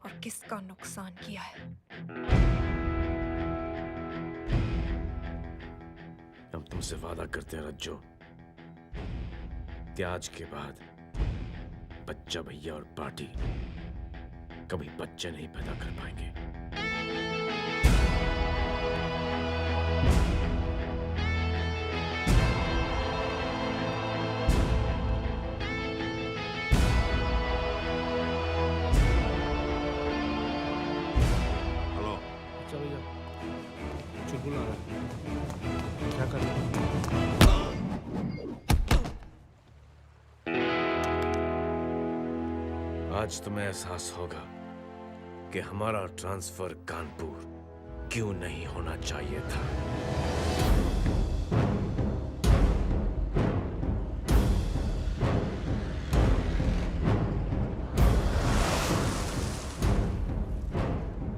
और किसका नुकसान किया है। हम तुमसे वादा करते हैं रज्जो, त्याज के बाद बच्चा भैया और पार्टी कभी बच्चे नहीं पैदा कर पाएंगे। खून आ रहा है। क्या कर आज तुम्हें एहसास होगा कि हमारा ट्रांसफर कानपुर क्यों नहीं होना चाहिए था।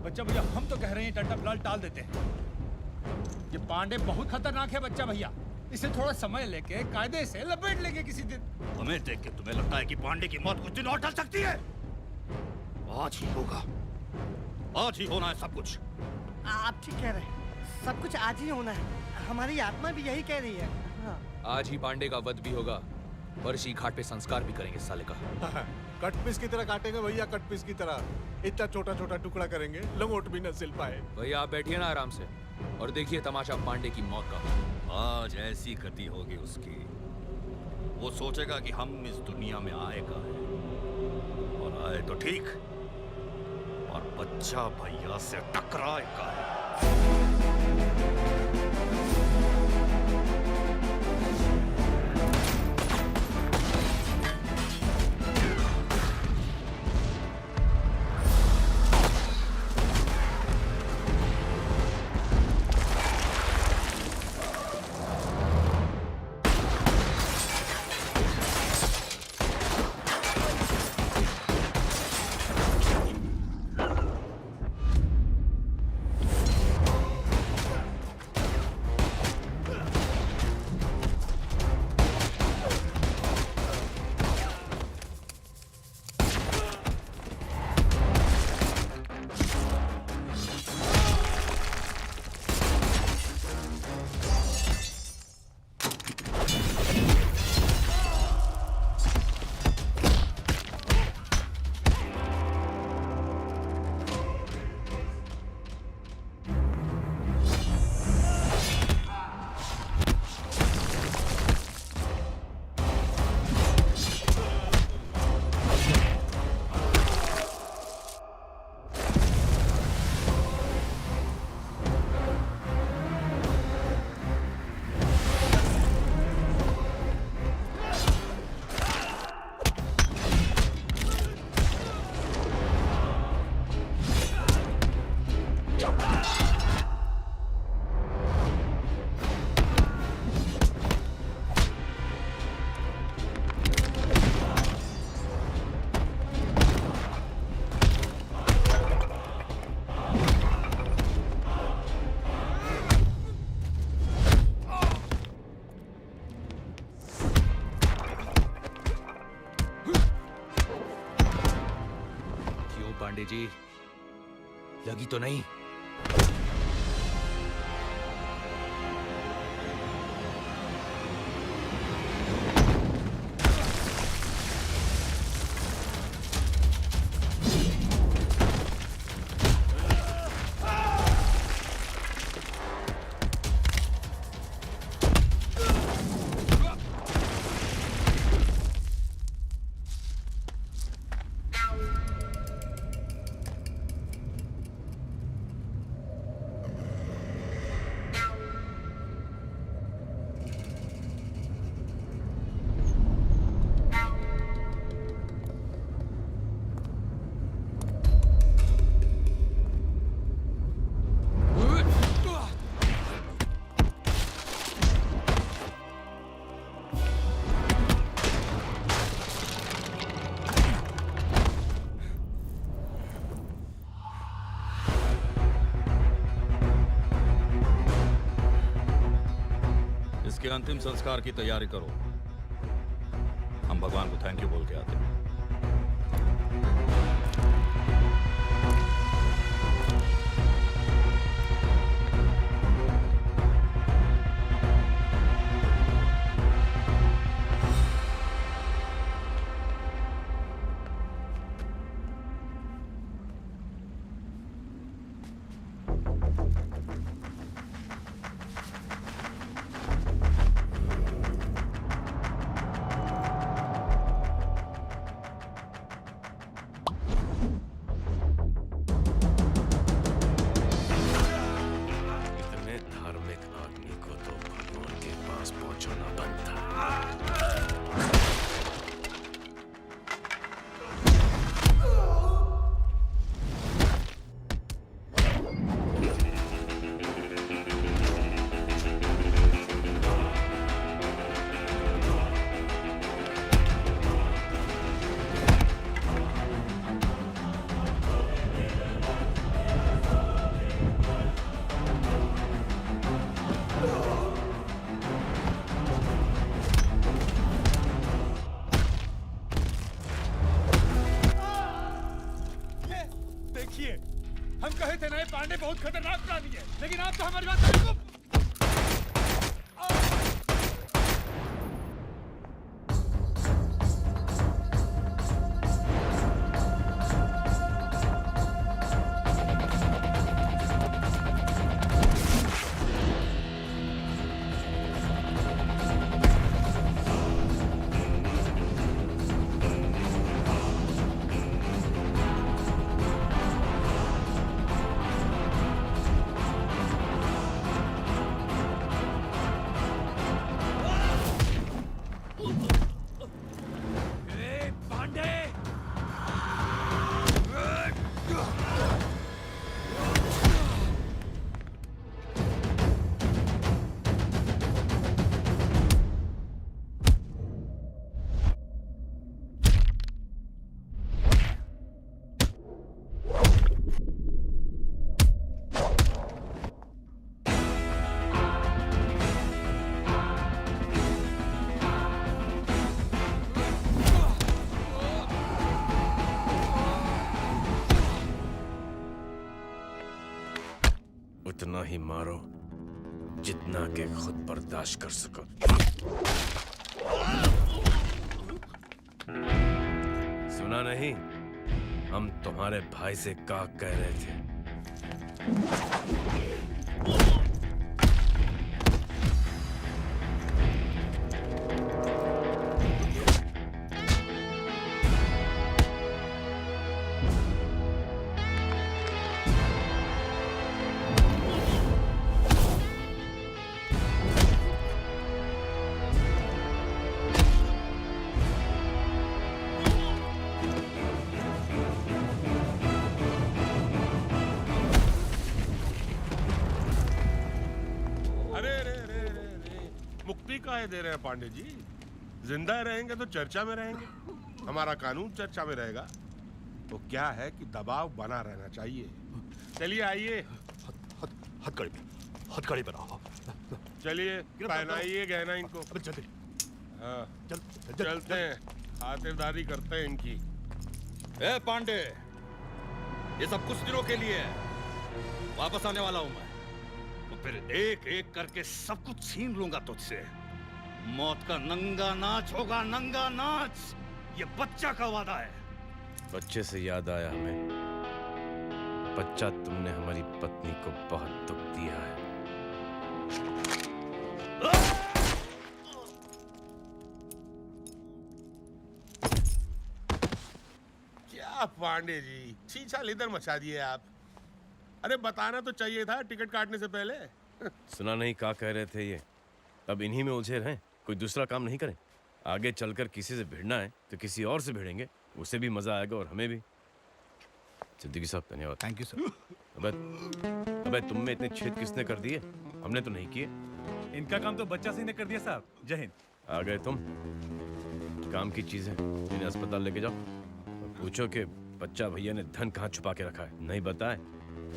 बच्चा भैया, हम तो कह रहे हैं टंटा फिलहाल टाल देते हैं। ये पांडे बहुत खतरनाक है बच्चा भैया, इसे थोड़ा समय लेके कायदे से लपेट लेंगे किसी दिन। हमें देख के तुम्हें लगता है कि पांडे की मौत कुछ दिन और टल सकती है? आज ही होगा, आज ही होना है सब कुछ। आप ठीक कह रहे हैं, सब कुछ आज ही होना है। हमारी आत्मा भी यही कह रही है। हाँ। आज ही पांडे का वध भी होगा, बरसी घाट पे संस्कार भी करेंगे साले का। कट पीस की तरह काटेंगे भैया, कट पीस की तरह। इतना छोटा छोटा टुकड़ा करेंगे, लंगोट भी न सिल पाए। भैया आप बैठिए ना आराम से और देखिए तमाशा पांडे की मौत का। आज ऐसी गति होगी उसकी, वो सोचेगा कि हम इस दुनिया में आए का है, और आए तो ठीक, और बच्चा भैया से टकराए का है। पांडे जी, लगी तो नहीं? इसके अंतिम संस्कार की तैयारी करो। हम भगवान को थैंक यू बोल के आते हैं। देखिए, हम कहे थे ना ये पांडे बहुत खतरनाक प्राणी है, लेकिन आप तो हमारी बात बिल्कुल। उतना ही मारो जितना के खुद बर्दाश्त कर सको। सुना नहीं, हम तुम्हारे भाई से क्या कह रहे थे? दे रहे हैं पांडे जी, जिंदा रहेंगे तो चर्चा में रहेंगे, हमारा कानून चर्चा में रहेगा। तो क्या है कि दबाव बना रहना चाहिए। चलिए आइए, हथकड़ी बनाओ। चलिए पहनाइए गहना इनको। हाँ, चलते हैं, खातिरदारी करते हैं इनकी। ए पांडे, ये सब कुछ दिनों के लिए है, वापस आने वाला हूं मैं, तो फिर एक एक करके सब कुछ छीन लूंगा तुझसे। मौत का नंगा नाच होगा, नंगा नाच। ये बच्चा का वादा है। बच्चे से याद आया हमें, बच्चा, तुमने हमारी पत्नी को बहुत दुख दिया है। क्या पांडे जी, छीछा लेदर मचा दिए आप। अरे बताना तो चाहिए था टिकट काटने से पहले। सुना नहीं क्या कह रहे थे ये? अब इन्हीं में उलझे रहें, कोई दूसरा काम नहीं करें। आगे चलकर किसी से भिड़ना है तो किसी और से भिड़ेंगे, उसे भी मजा आएगा और हमें भी। सिद्दीकी साहब धन्यवाद। Thank you sir. अबे तुम में इतने छेद किसने कर दिए? हमने तो नहीं किए। इनका काम तो बच्चा सिंह ने कर दिया साहब। जय हिंद। आ गए तुम, काम की चीजें इन्हें अस्पताल लेके जाओ और पूछो कि बच्चा भैया ने धन कहाँ छुपा के रखा है। नहीं बताए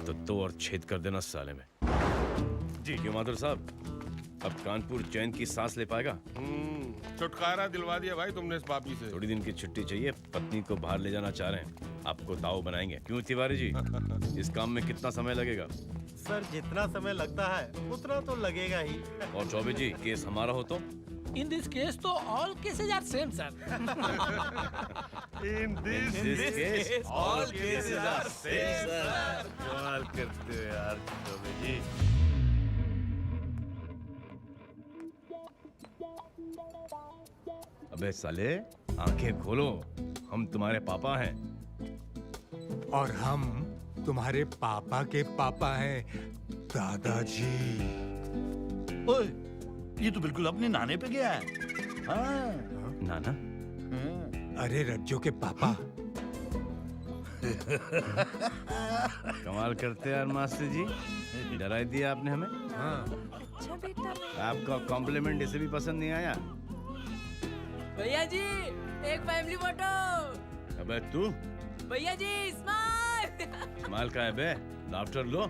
तो 2 और छेद कर देना साले में। जी क्यों माधुर साहब, अब कानपुर चैन की सांस ले पाएगा? छुटकारा दिलवा दिया भाई तुमने इस पापी से। थोड़ी दिन की छुट्टी चाहिए, पत्नी को बाहर ले जाना चाह रहे हैं, आपको दाव बनाएंगे। क्यों तिवारी जी, इस काम में कितना समय लगेगा? सर जितना समय लगता है उतना तो लगेगा ही। और चौबे जी, केस हमारा हो तो? In this case, तो all cases are same, sir. In this case, all cases are same, sir. कमाल करते हो यार चौबे जी। अबे साले, आंखें खोलो, हम तुम्हारे पापा हैं। और हम तुम्हारे पापा के पापा हैं, दादाजी। ओए, ये तो बिल्कुल अपने नाने पे गया है। हाँ। नाना? अरे रज्जो के पापा। कमाल करते यार मास्टर जी, डरा दिया आपने हमें। हाँ। अच्छा बेटा, आपका कॉम्प्लीमेंट इसे भी पसंद नहीं आया? भैया जी, एक फैमिली फोटो। अबे तू? भैया जी, स्माइल। स्माइल का है बे, लाफ्टर लो।